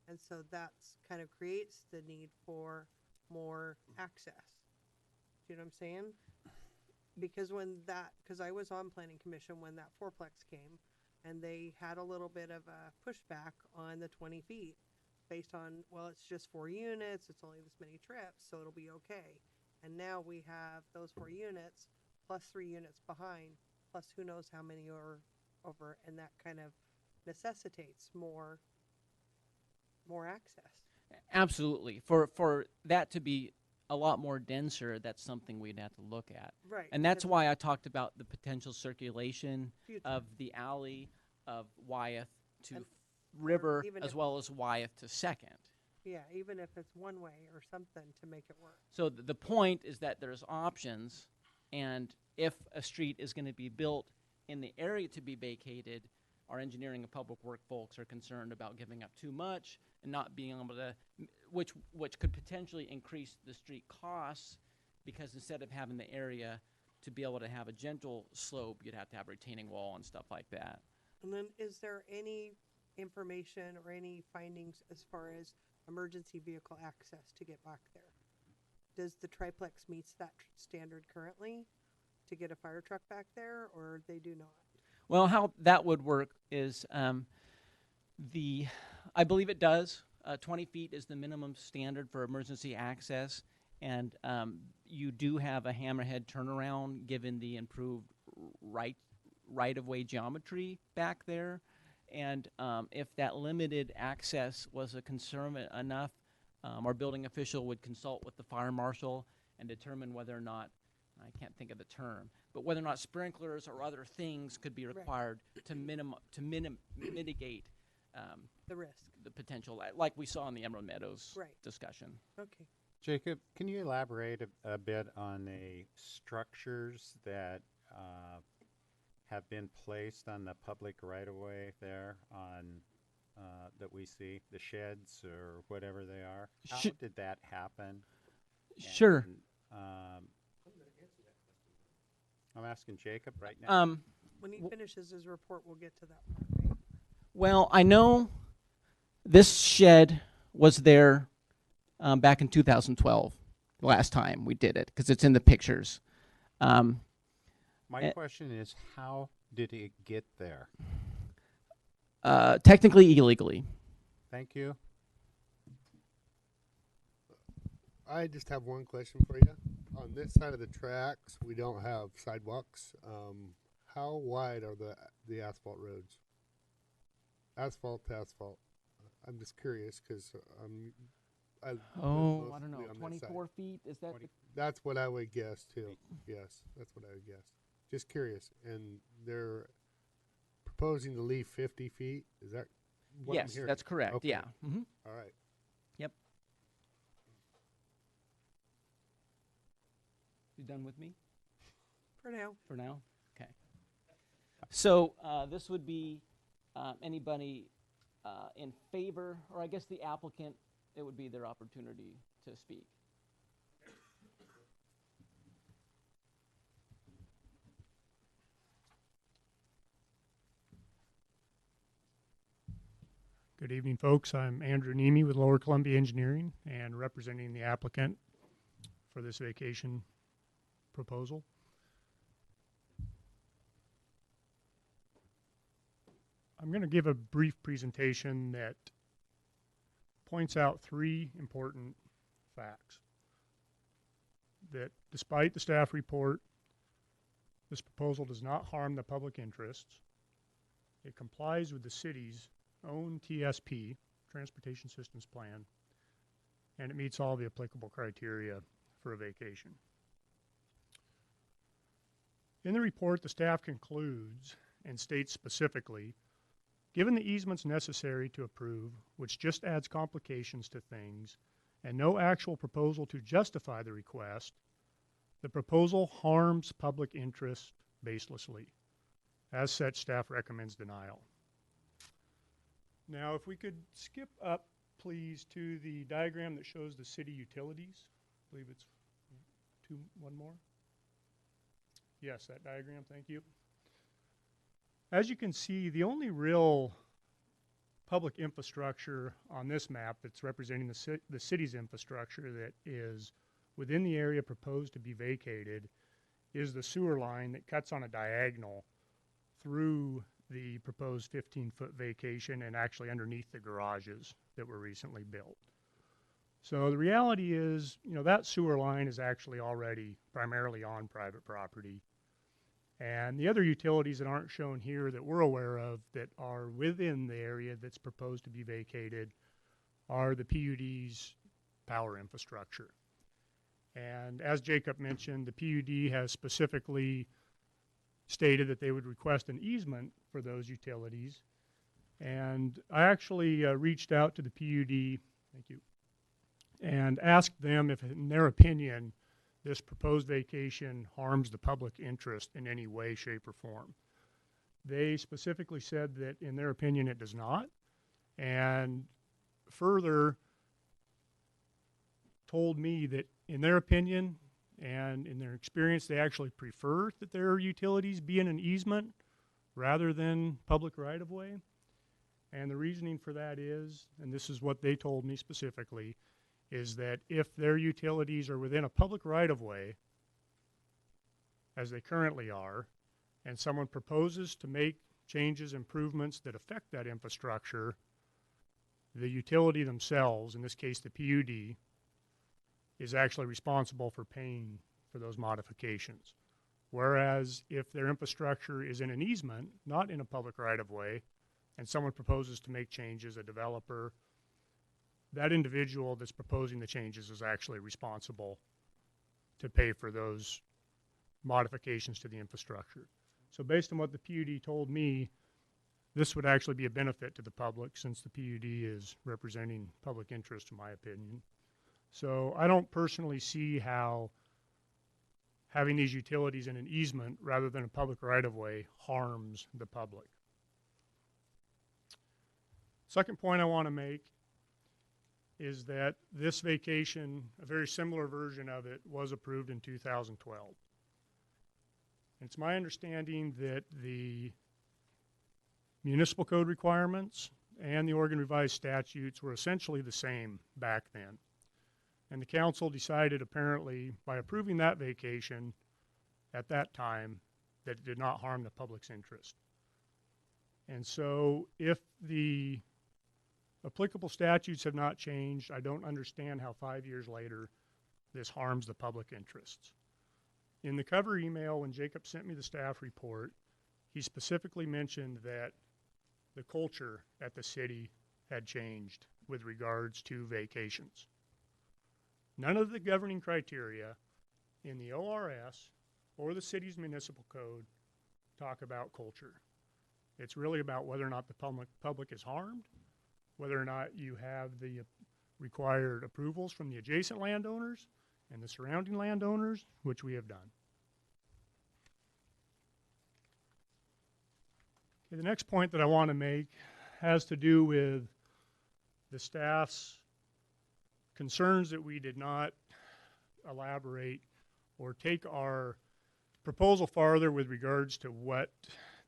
And so that's kind of creates the need for more access. Do you know what I'm saying? Because because I was on planning commission when that 4-plex came, and they had a little bit of a pushback on the 20 feet based on, well, it's just 4 units, it's only this many trips, so it'll be okay. And now we have those 4 units plus 3 units behind, plus who knows how many are over, and that kind of necessitates more access. Absolutely. For that to be a lot more denser, that's something we'd have to look at. Right. And that's because why I talked about the potential circulation future. of the alley of Wyeth to And- River, even as if- well as Wyeth to Second. Yeah, even if it's one way or something to make it work. So the point is that there's options, and if a street is going to be built in the area to be vacated, our engineering and public work folks are concerned about giving up too much and not being able to, which could potentially increase the street costs, because instead of having the area to be able to have a gentle slope, you'd have to have a retaining wall and stuff like that. And then is there any information or any findings as far as emergency vehicle access to get back there? Does the triplex meets that standard currently to get a fire truck back there, or they do not? Well, how that would work is I believe it does. 20 feet is the minimum standard for emergency access, and you do have a hammerhead turnaround given the improved right-of-way geometry back there. And if that limited access was a concern enough, our building official would consult with the fire marshal and determine whether or not, I can't think of the term, but whether or not sprinklers or other things could be Right. required to mitigate The risk. the potential, like we saw in the Emerald Meadows Right. discussion. Okay. Jacob, can you elaborate a bit on the structures that have been placed on the public right-of-way there on, that we see, the sheds or whatever they are? How Sh- did that happen? Sure. And, I'm asking Jacob right now. When he W- finishes his report, we'll get to that part, right? Well, I know this shed was there back in 2012, the last time we did it, because it's in the pictures. My question is, how did it get there? Technically, illegally. Thank you. I just have one question for you. On this side of the tracks, we don't have sidewalks. How wide are the asphalt roads? Asphalt to asphalt. I'm just curious because I live Oh, I don't know, mostly on this side. 24 feet? Is that? That's what I would guess too. Yes, that's what I would guess. Just curious. And they're proposing to leave 50 feet. Is that what I'm Yes, hearing? that's correct. Okay. Yeah. Hmm. All right. Yep. You done with me For now. for now? Okay. So this would be anybody in favor, or I guess the applicant, it would be their opportunity to speak. Good evening, folks. I'm Andrew Nemi with Lower Columbia Engineering and representing the applicant for this vacation proposal. I'm going to give a brief presentation that points out three important facts. That despite the staff report, this proposal does not harm the public interests. It complies with the city's own TSP, Transportation Systems Plan, and it meets all the applicable criteria for a vacation. In the report, the staff concludes and states specifically, given the easements necessary to approve, which just adds complications to things, and no actual proposal to justify the request, the proposal harms public interest baselessly. As such, staff recommends denial. Now, if we could skip up, please, to the diagram that shows the city utilities. I believe it's one more. Yes, that diagram, thank you. As you can see, the only real public infrastructure on this map that's representing the city's infrastructure that is within the area proposed to be vacated is the sewer line that cuts on a diagonal through the proposed 15-foot vacation and actually underneath the garages that were recently built. So the reality is, you know, that sewer line is actually already primarily on private property. And the other utilities that aren't shown here that we're aware of that are within the area that's proposed to be vacated are the PUD's power infrastructure. And as Jacob mentioned, the PUD has specifically stated that they would request an easement for those utilities. And I actually reached out to the PUD, thank you, and asked them if, in their opinion, this proposed vacation harms the public interest in any way, shape, or form. They specifically said that, in their opinion, it does not, and further told me that, in their opinion, and in their experience, they actually prefer that their utilities be in an easement rather than public right-of-way. And the reasoning for that is, and this is what they told me specifically, is that if their utilities are within a public right-of-way, as they currently are, and someone proposes to make changes, improvements that affect that infrastructure, the utility themselves, in this case the PUD, is actually responsible for paying for those modifications. Whereas if their infrastructure is in an easement, not in a public right-of-way, and someone proposes to make changes, a developer, that individual that's proposing the changes is actually responsible to pay for those modifications to the infrastructure. So based on what the PUD told me, this would actually be a benefit to the public since the PUD is representing public interest, in my opinion. So I don't personally see how having these utilities in an easement rather than a public right-of-way harms the public. Second point I want to make is that this vacation, a very similar version of it, was approved in 2012. It's my understanding that the municipal code requirements and the Oregon Revised Statutes were essentially the same back then. And the council decided apparently by approving that vacation at that time that it did not harm the public's interest. And so if the applicable statutes have not changed, I don't understand how 5 years later this harms the public interests. In the cover email, when Jacob sent me the staff report, he specifically mentioned that the culture at the city had changed with regards to vacations. None of the governing criteria in the ORS or the city's municipal code talk about culture. It's really about whether or not the public is harmed, whether or not you have the required approvals from the adjacent landowners and the surrounding landowners, which we have done. Okay, the next point that I want to make has to do with the staff's concerns that we did not elaborate or take our proposal farther with regards to what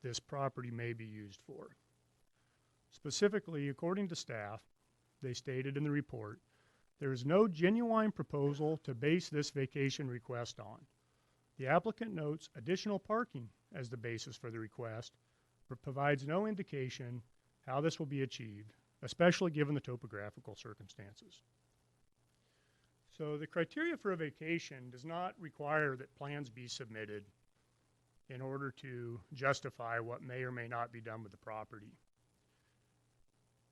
this property may be used for. Specifically, according to staff, they stated in the report, there is no genuine proposal to base this vacation request on. The applicant notes additional parking as the basis for the request, but provides no indication how this will be achieved, especially given the topographical circumstances. So the criteria for a vacation does not require that plans be submitted in order to justify what may or may not be done with the property.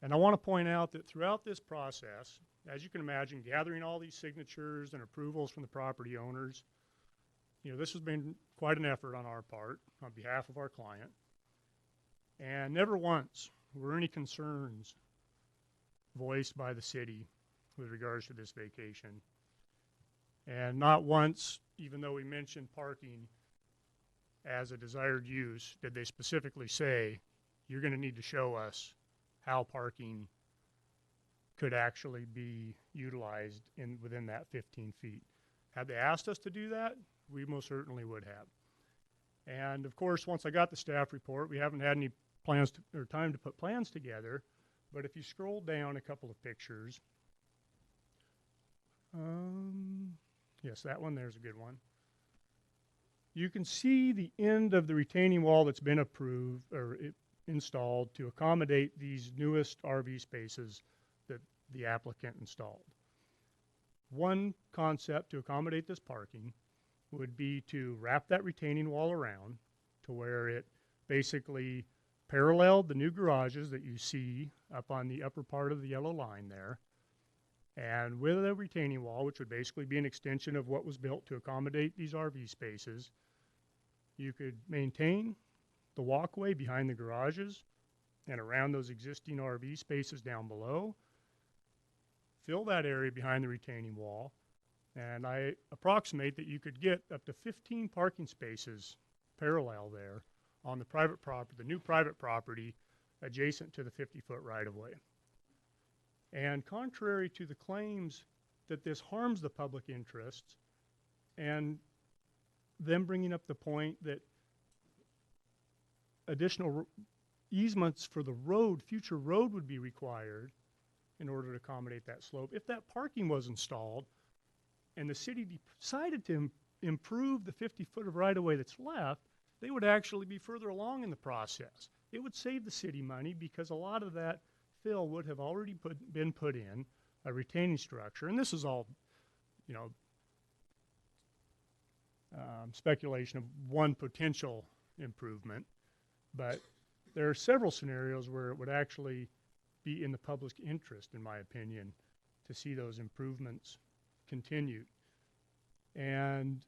And I want to point out that throughout this process, as you can imagine, gathering all these signatures and approvals from the property owners, you know, this has been quite an effort on our part, on behalf of our client. And never once were any concerns voiced by the city with regards to this vacation. And not once, even though we mentioned parking as a desired use, did they specifically say, you're going to need to show us how parking could actually be utilized within that 15 feet. Had they asked us to do that, we most certainly would have. And of course, once I got the staff report, we haven't had any plans or time to put plans together, but if you scroll down a couple of pictures, yes, that one there's a good one. You can see the end of the retaining wall that's been approved or installed to accommodate these newest RV spaces that the applicant installed. One concept to accommodate this parking would be to wrap that retaining wall around to where it basically paralleled the new garages that you see up on the upper part of the yellow line there. And with a retaining wall, which would basically be an extension of what was built to accommodate these RV spaces, you could maintain the walkway behind the garages and around those existing RV spaces down below, fill that area behind the retaining wall, and I approximate that you could get up to 15 parking spaces parallel there on the private property, the new private property adjacent to the 50-foot right-of-way. And contrary to the claims that this harms the public interests, and them bringing up the point that additional easements for the road, future road would be required in order to accommodate that slope. If that parking was installed and the city decided to improve the 50-foot of right-of-way that's left, they would actually be further along in the process. It would save the city money because a lot of that fill would have already been put in a retaining structure. And this is all, you know, speculation of one potential improvement. But there are several scenarios where it would actually be in the public interest, in my opinion, to see those improvements continued. And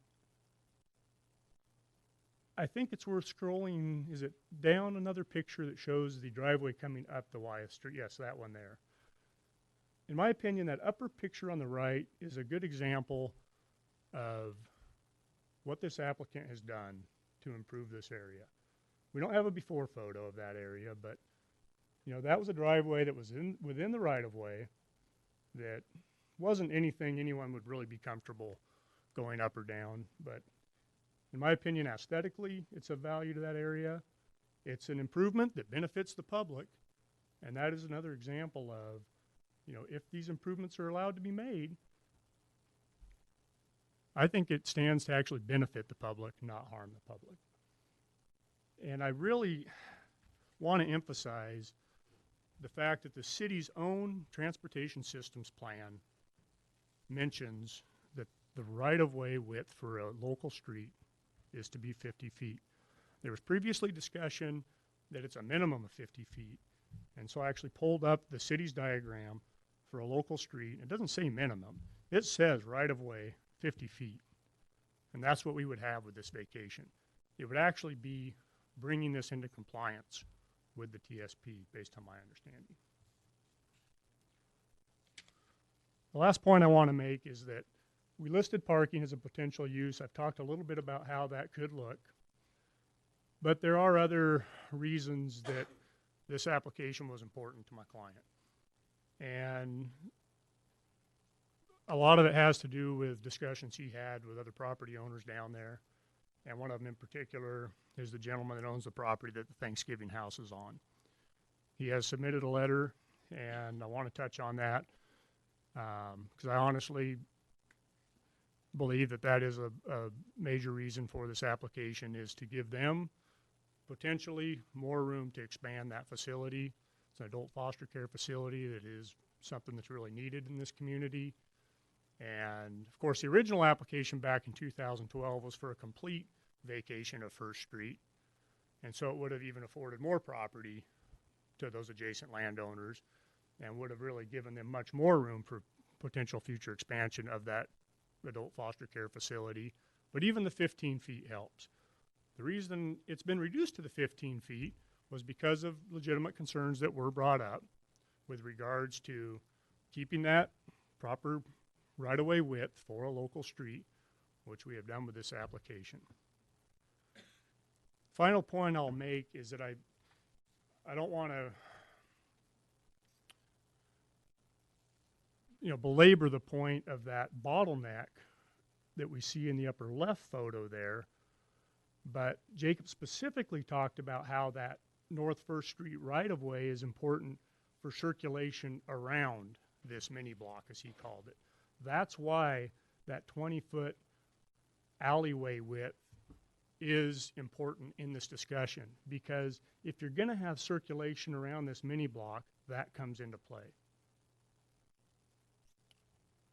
I think it's worth scrolling, is it down another picture that shows the driveway coming up the Wyeth Street? Yes, that one there. In my opinion, that upper picture on the right is a good example of what this applicant has done to improve this area. We don't have a before photo of that area, but you know, that was a driveway that was within the right of way that wasn't anything anyone would really be comfortable going up or down, but in my opinion, aesthetically, it's of value to that area. It's an improvement that benefits the public, and that is another example of, you know, if these improvements are allowed to be made, I think it stands to actually benefit the public, not harm the public. And I really want to emphasize the fact that the city's own transportation systems plan mentions that the right-of-way width for a local street is to be 50 feet. There was previously discussion that it's a minimum of 50 feet. And so I actually pulled up the city's diagram for a local street. It doesn't say minimum. It says right-of-way 50 feet. And that's what we would have with this vacation. It would actually be bringing this into compliance with the TSP based on my understanding. The last point I want to make is that we listed parking as a potential use. I've talked a little bit about how that could look. But there are other reasons that this application was important to my client. And a lot of it has to do with discussions he had with other property owners down there. And one of them in particular is the gentleman that owns the property that the Thanksgiving house is on. He has submitted a letter, and I want to touch on that because I honestly believe that that is a major reason for this application, is to give them potentially more room to expand that facility. It's an adult foster care facility that is something that's really needed in this community. And of course, the original application back in 2012 was for a complete vacation of First Street. And so it would have even afforded more property to those adjacent landowners and would have really given them much more room for potential future expansion of that adult foster care facility. But even the 15 feet helps. The reason it's been reduced to the 15 feet was because of legitimate concerns that were brought up with regards to keeping that proper right-of-way width for a local street, which we have done with this application. Final point I'll make is that I don't want to, you know, belabor the point of that bottleneck that we see in the upper left photo there, but Jacob specifically talked about how that North First Street right-of-way is important for circulation around this mini block, as he called it. That's why that 20-foot alleyway width is important in this discussion, because if you're going to have circulation around this mini block, that comes into play.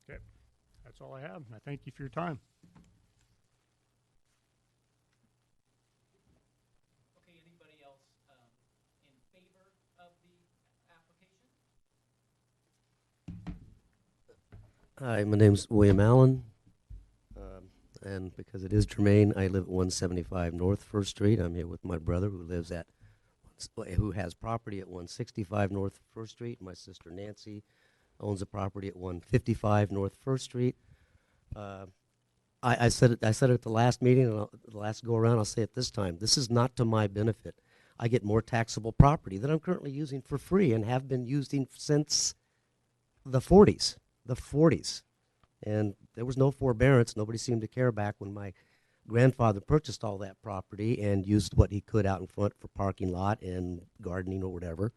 Okay, that's all I have, and I thank you for your time. Okay, anybody else in favor of the application? Hi, my name's William Allen, and because it is germane, I live at 175 North First Street. I'm here with my brother who has property at 165 North First Street. My sister Nancy owns a property at 155 North First Street. I said it at the last meeting, and the last go around. I'll say it this time. This is not to my benefit. I get more taxable property that I'm currently using for free and have been using since the 40s. And there was no forbearance. Nobody seemed to care back when my grandfather purchased all that property and used what he could out in front for parking lot and gardening or whatever.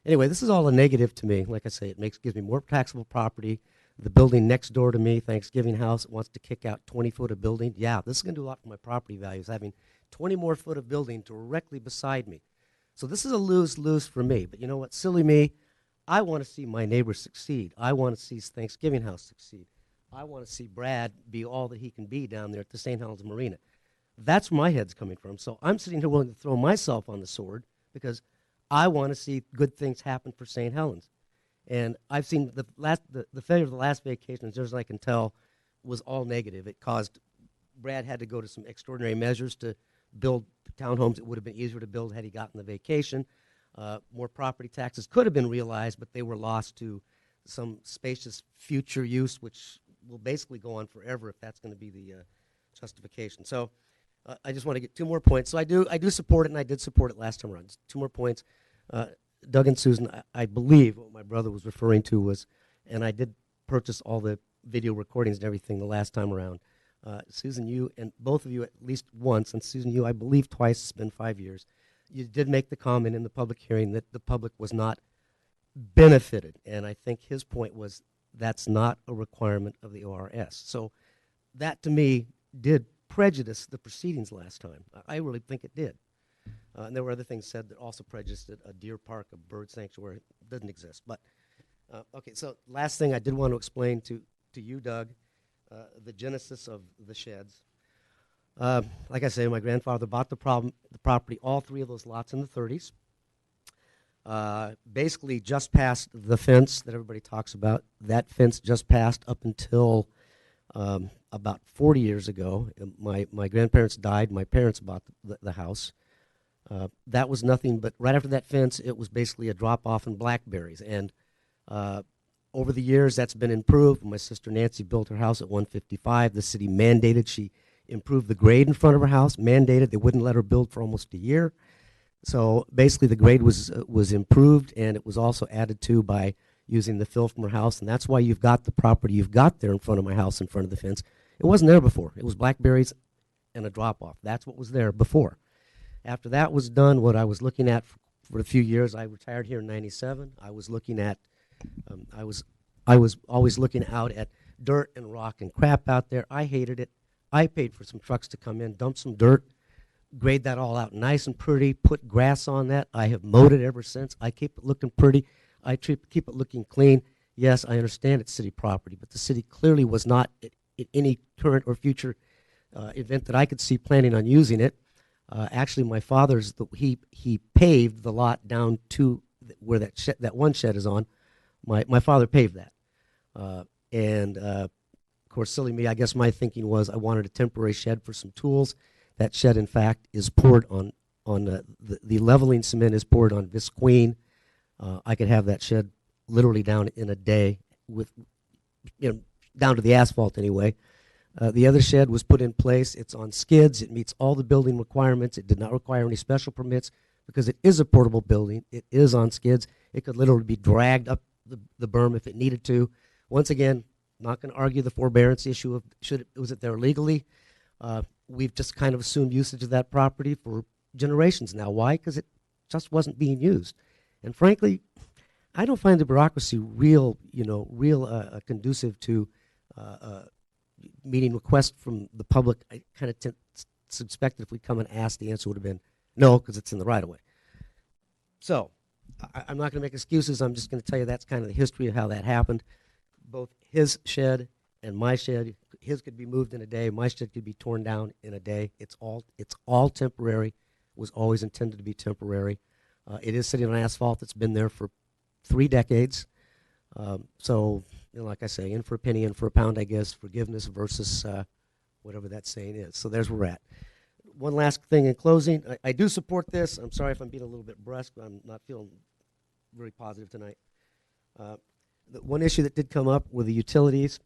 Anyway, this is all a negative to me. Like I say, it gives me more taxable property. The building next door to me, Thanksgiving House, wants to kick out 20 foot of building. Yeah, this is going to do a lot for my property values, having 20 more foot of building directly beside me. So this is a lose-lose for me. But you know what? Silly me. I want to see my neighbors succeed. I want to see Thanksgiving House succeed. I want to see Brad be all that he can be down there at the St. Helens Marina. That's where my head's coming from. So I'm sitting here willing to throw myself on the sword because I want to see good things happen for St. Helens. And I've seen the failure of the last vacation, as far as I can tell, was all negative. It caused Brad had to go to some extraordinary measures to build townhomes. It would have been easier to build had he gotten the vacation. More property taxes could have been realized, but they were lost to some spacious future use, which will basically go on forever if that's going to be the justification. So I just want to get 2 more points. So I do support it, and I did support it last time around. Just 2 more points. Doug and Susan, I believe what my brother was referring to was, and I did purchase all the video recordings and everything the last time around. Susan, you and both of you at least once, and Susan, you I believe twice, it's been 5 years, you did make the comment in the public hearing that the public was not benefited, and I think his point was that's not a requirement of the ORS. So that to me did prejudice the proceedings last time. I really think it did. And there were other things said that also prejudiced it. A deer park, a bird sanctuary, doesn't exist. But okay, so last thing I did want to explain to you, Doug, the genesis of the sheds. Like I say, my grandfather bought the property, all 3 of those lots in the 30s. Basically just past the fence that everybody talks about. That fence just passed up until about 40 years ago. My grandparents died. My parents bought the house. That was nothing but right after that fence, it was basically a drop-off in blackberries. And over the years, that's been improved. My sister Nancy built her house at 155. The city mandated she improve the grade in front of her house, mandated. They wouldn't let her build for almost a year. So basically the grade was improved, and it was also added to by using the fill from her house. And that's why you've got the property you've got there in front of my house, in front of the fence. It wasn't there before. It was blackberries and a drop-off. That's what was there before. After that was done, what I was looking at for a few years, I retired here in '97. I was looking at, I was always looking out at dirt and rock and crap out there. I hated it. I paid for some trucks to come in, dump some dirt, grade that all out nice and pretty, put grass on that. I have mowed it ever since. I keep it looking pretty. I keep it looking clean. Yes, I understand it's city property, but the city clearly was not at any current or future event that I could see planning on using it. Actually, my father's, he paved the lot down to where that one shed is on. My father paved that. Of course, silly me, I guess my thinking was I wanted a temporary shed for some tools. That shed, in fact, is poured on the leveling cement is poured on Visqueen. I could have that shed literally down in a day with, down to the asphalt anyway. The other shed was put in place. It's on skids. It meets all the building requirements. It did not require any special permits because it is a portable building. It is on skids. It could literally be dragged up the berm if it needed to. Once again, not going to argue the forbearance issue of was it there legally. We've just kind of assumed usage of that property for generations now. Why? Because it just wasn't being used. And frankly, I don't find the bureaucracy real conducive to meeting requests from the public. I kind of suspected if we come and ask, the answer would have been no, because it's in the right of way. So I'm not going to make excuses. I'm just going to tell you that's kind of the history of how that happened. Both his shed and my shed, his could be moved in a day. My shed could be torn down in a day. It's all temporary. Was always intended to be temporary. It is sitting on asphalt. It's been there for 3 decades. So, like I say, in for a penny, in for a pound, I guess. Forgiveness versus whatever that saying is. So there's where we're at. One last thing in closing. I do support this. I'm sorry if I'm being a little bit brusque. I'm not feeling very positive tonight. The one issue that did come up were the utilities.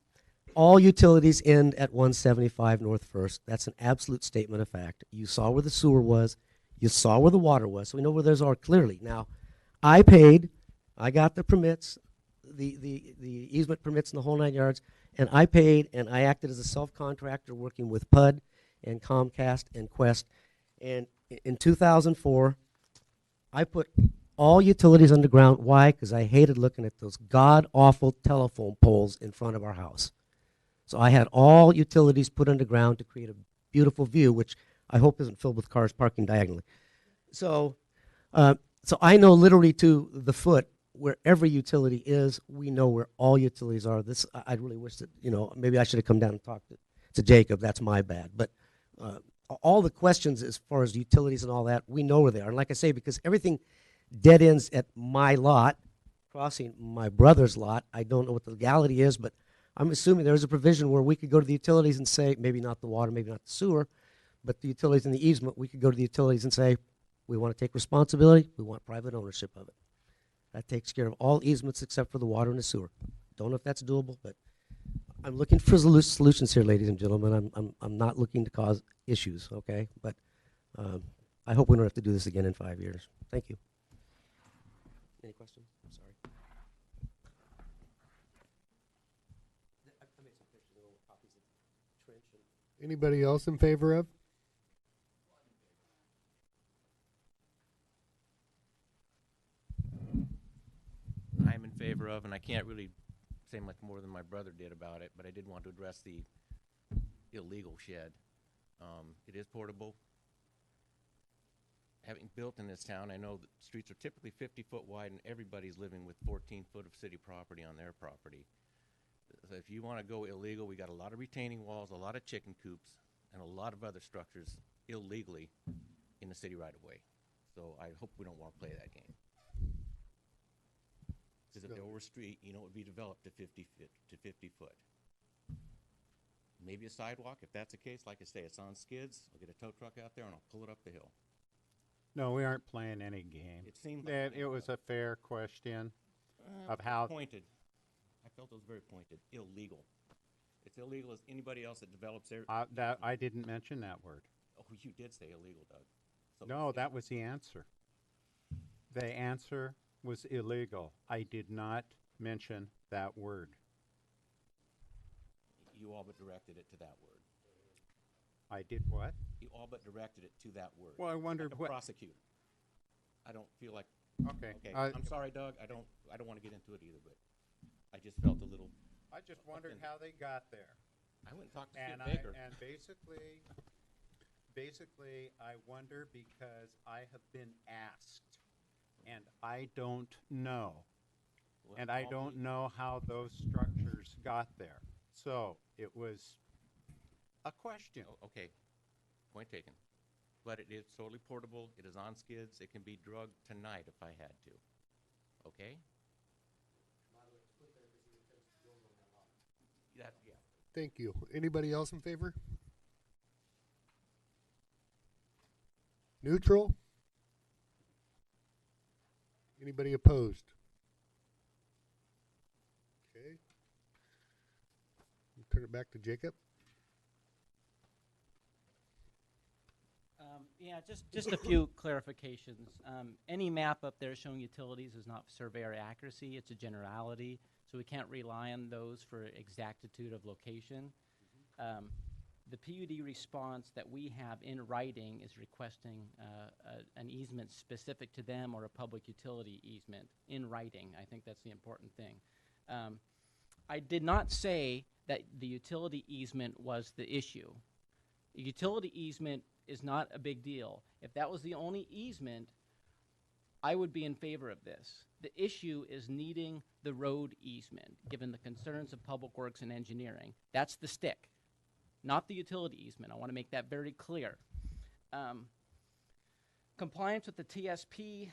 All utilities end at 175 North First. That's an absolute statement of fact. You saw where the sewer was. You saw where the water was. So we know where those are clearly. Now, I paid. I got the permits, the easement permits and the whole 9 yards, and I paid, and I acted as a self-contractor working with PUD and Comcast and Quest. And in 2004, I put all utilities underground. Why? Because I hated looking at those god-awful telephone poles in front of our house. So I had all utilities put underground to create a beautiful view, which I hope isn't filled with cars parking diagonally. So I know literally to the foot where every utility is. We know where all utilities are. I really wish that, maybe I should have come down and talked to Jacob. That's my bad. But all the questions as far as utilities and all that, we know where they are. And like I say, because everything dead ends at my lot, crossing my brother's lot, I don't know what the legality is, but I'm assuming there's a provision where we could go to the utilities and say, maybe not the water, maybe not the sewer, But the utilities in the easement, we could go to the utilities and say, we want to take responsibility, we want private ownership of it. That takes care of all easements except for the water and the sewer. Don't know if that's doable, but I'm looking for solutions here, ladies and gentlemen. I'm not looking to cause issues, okay? But I hope we don't have to do this again in 5 years. Thank you. Any questions? I'm sorry. Anybody else in favor of? I'm in favor of, and I can't really say much more than my brother did about it, but I did want to address the illegal shed. It is portable. Having built in this town, I know that streets are typically 50-foot wide, and everybody's living with 14 foot of city property on their property. So if you want to go illegal, we got a lot of retaining walls, a lot of chicken coops, and a lot of other structures illegally in the city right of way. So I hope we don't want to play that game. Because if there were a street, you know, it would be developed to 50 foot. Maybe a sidewalk, if that's the case, like I say, it's on skids, I'll get a tow truck out there and I'll pull it up the hill. No, we aren't playing any game. It seemed That like it was a fair question of how, pointed. I felt it was very pointed, illegal. It's illegal as anybody else that develops their. that, I didn't mention that word. Oh, you did say illegal, Doug. So No, that was the answer. The answer was illegal. I did not mention that word. You all but directed it to that word. I did what? You all but directed it to that word. Well, I wondered Like a what. prosecutor. I don't feel like. Okay. Okay, I'm sorry, Doug. I don't want to get into it either, but I just felt a little. I just wondered how they got there. I went and talked to And Skip Baker. basically, I wonder because I have been asked, and I don't know. Well, And I call don't me. know how those structures got there. So it was a question. Oh, okay, point taken. But it is totally portable. It is on skids. It can be drugged tonight if I had to. Okay? Yeah. Thank you. Anybody else in favor? Neutral? Anybody opposed? Okay. Turn it back to Jacob. Yeah, just a few clarifications. Any map up there showing utilities is not surveyor accuracy, it's a generality, so we can't rely on those for exactitude of location. The PUD response that we have in writing is requesting an easement specific to them or a public utility easement in writing. I think that's the important thing. I did not say that the utility easement was the issue. A utility easement is not a big deal. If that was the only easement, I would be in favor of this. The issue is needing the road easement, given the concerns of Public Works and Engineering. That's the stick, not the utility easement. I want to make that very clear. Compliance with the TSP,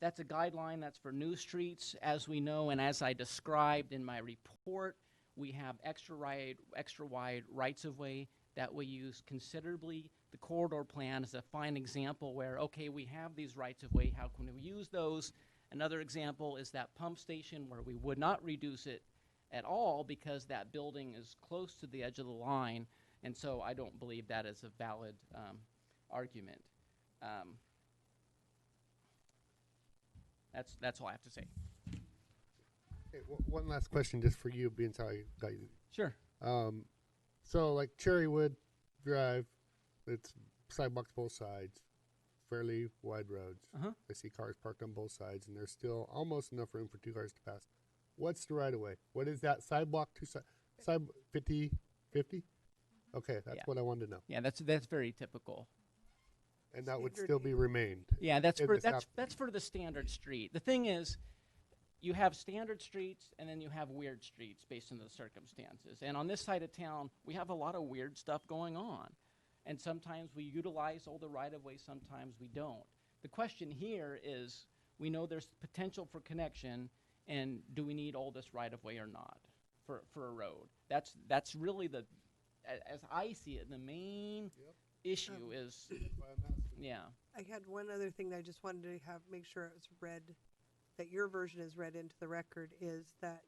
that's a guideline that's for new streets. As we know and as I described in my report, we have extra wide rights-of-way that we use considerably. The corridor plan is a fine example where, okay, we have these rights-of-way, how can we use those? Another example is that pump station where we would not reduce it at all because that building is close to the edge of the line, and so I don't believe that is a valid argument. That's all I have to say. Okay, one last question just for you, being how I got you. Sure. So like Cherrywood Drive, it's sidewalks both sides, fairly wide roads. Uh-huh. I see cars parked on both sides, and there's still almost enough room for two cars to pass. What's the right of way? What is that sidewalk to side 50? Okay, that's Yeah. what I wanted to know, Yeah, that's very typical. and that would Standard still be use. remained. Yeah, that's in for this app. that's for the standard street. The thing is, you have standard streets and then you have weird streets based on the circumstances. And on this side of town, we have a lot of weird stuff going on. And sometimes we utilize all the right-of-way, sometimes we don't. The question here is, we know there's potential for connection, and do we need all this right-of-way or not for a road? That's really the, as I see it, the main issue is, Why I'm asking. yeah. I had one other thing that I just wanted to make sure it was read, that your version is read into the record, is that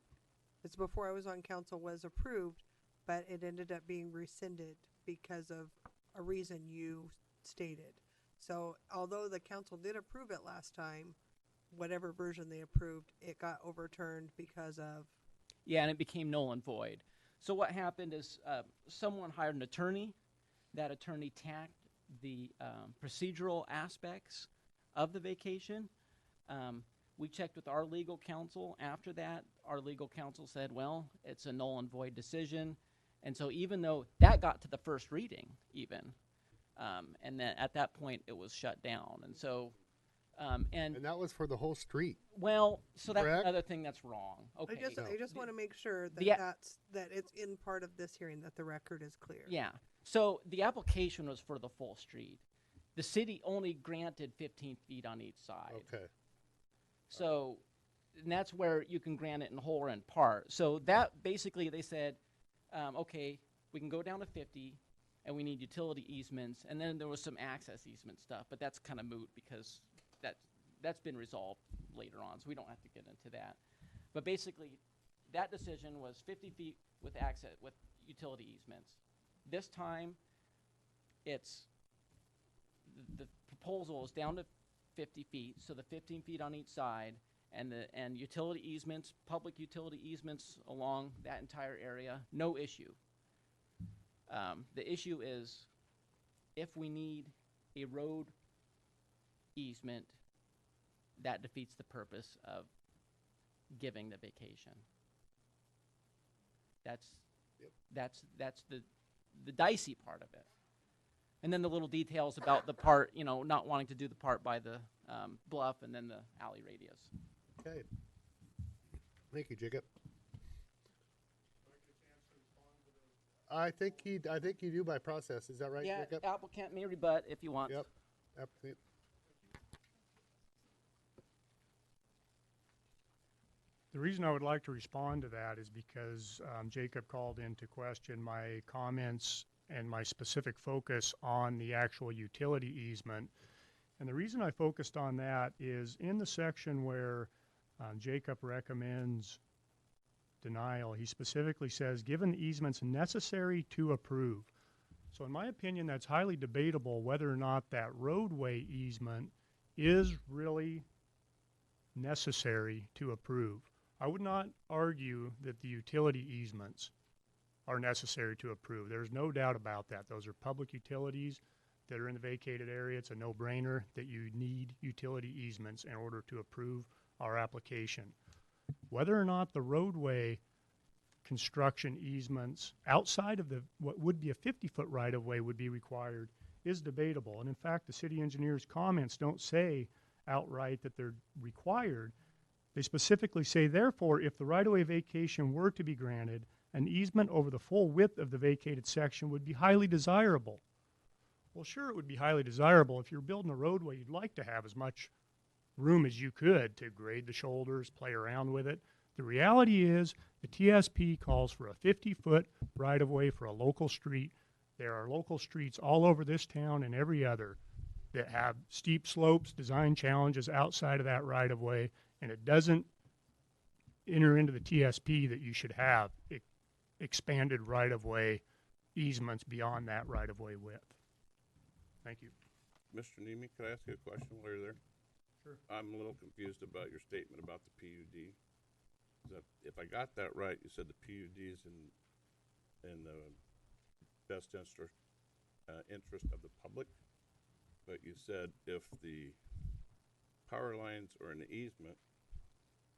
it's before I was on council was approved, but it ended up being rescinded because of a reason you stated. So although the council did approve it last time, whatever version they approved, it got overturned because of, Yeah, and it became null and void. So what happened is someone hired an attorney. That attorney tacked the procedural aspects of the vacation. We checked with our legal counsel after that. Our legal counsel said, well, it's a null and void decision. And so even though that got to the first reading even, and then at that point it was shut down. And so, And that was for the whole street. well, so that's Correct? another thing that's wrong. Okay. I just want to make sure that The- that it's in part of this hearing, that the record is clear. Yeah. So the application was for the full street. The city only granted 15 feet on each side. Okay. So, and that's where you can grant it in whole or in part. So that basically they said, okay, we can go down to 50, and we need utility easements, and then there was some access easement stuff, but that's kind of moot because that's been resolved later on, so we don't have to get into that. But basically, that decision was 50 feet with access with utility easements. This time, it's the proposal is down to 50 feet, so the 15 feet on each side, and utility easements, public utility easements along that entire area, no issue. The issue is if we need a road easement, that defeats the purpose of giving the vacation. That's the dicey part of it. And then the little details about the part, not wanting to do the part by the bluff and then the alley radius. Okay. Thank you, Jacob. I think you do by process. Is that right, Yeah, Jacob? applicant may rebut if you want. Yep. Absolutely. The reason I would like to respond to that is because Jacob called into question my comments and my specific focus on the actual utility easement. And the reason I focused on that is in the section where Jacob recommends denial, he specifically says, given the easements necessary to approve. So in my opinion, that's highly debatable whether or not that roadway easement is really necessary to approve. I would not argue that the utility easements are necessary to approve. There's no doubt about that. Those are public utilities that are in the vacated area. It's a no-brainer that you need utility easements in order to approve our application. Whether or not the roadway construction easements outside of what would be a 50-foot right-of-way would be required is debatable. And in fact, the city engineer's comments don't say outright that they're required. They specifically say, therefore, if the right-of-way vacation were to be granted, an easement over the full width of the vacated section would be highly desirable. Well, sure, it would be highly desirable. If you're building a roadway, you'd like to have as much room as you could to grade the shoulders, play around with it. The reality is the TSP calls for a 50-foot right-of-way for a local street. There are local streets all over this town and every other that have steep slopes, design challenges outside of that right-of-way, and it doesn't enter into the TSP that you should have expanded right-of-way easements beyond that right-of-way width. Thank you. Mr. Nemi, could I ask you a question while you're there? Sure. I'm a little confused about your statement about the PUD. If I got that right, you said the PUD is in the best interest of the public, but you said if the power lines are in the easement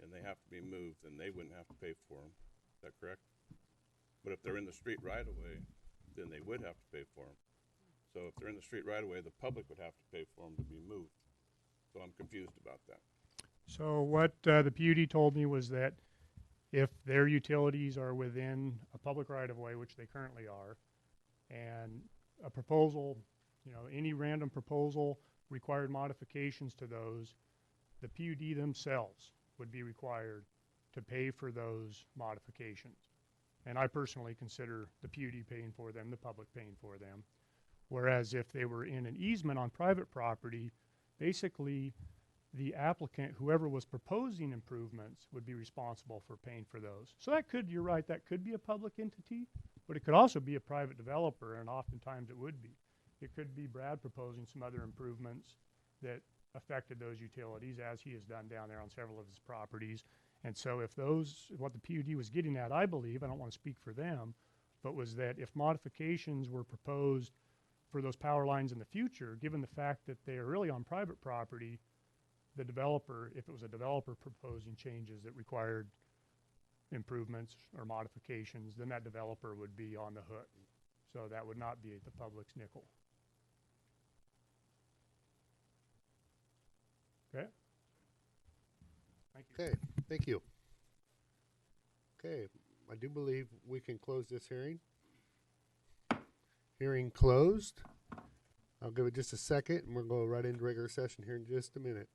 and they have to be moved, then they wouldn't have to pay for them. Is that correct? But if they're in the street right-of-way, then they would have to pay for them. So if they're in the street right-of-way, the public would have to pay for them to be moved. So I'm confused about that. So what the PUD told me was that if their utilities are within a public right-of-way, which they currently are, and a proposal, any random proposal required modifications to those, the PUD themselves would be required to pay for those modifications. And I personally consider the PUD paying for them, the public paying for them. Whereas if they were in an easement on private property, basically the applicant, whoever was proposing improvements, would be responsible for paying for those. So that could, you're right, that could be a public entity, but it could also be a private developer, and oftentimes it would be. It could be Brad proposing some other improvements that affected those utilities, as he has done down there on several of his properties. And so if those, what the PUD was getting at, I believe, I don't want to speak for them, but was that if modifications were proposed for those power lines in the future, given the fact that they are really on private property, the developer, if it was a developer proposing changes that required improvements or modifications, then that developer would be on the hook. So that would not be the public's nickel. Okay? Thank you. Okay, thank you. Okay, I do believe we can close this hearing. Hearing closed. I'll give it just a second, and we'll go right into regular session here in just a minute.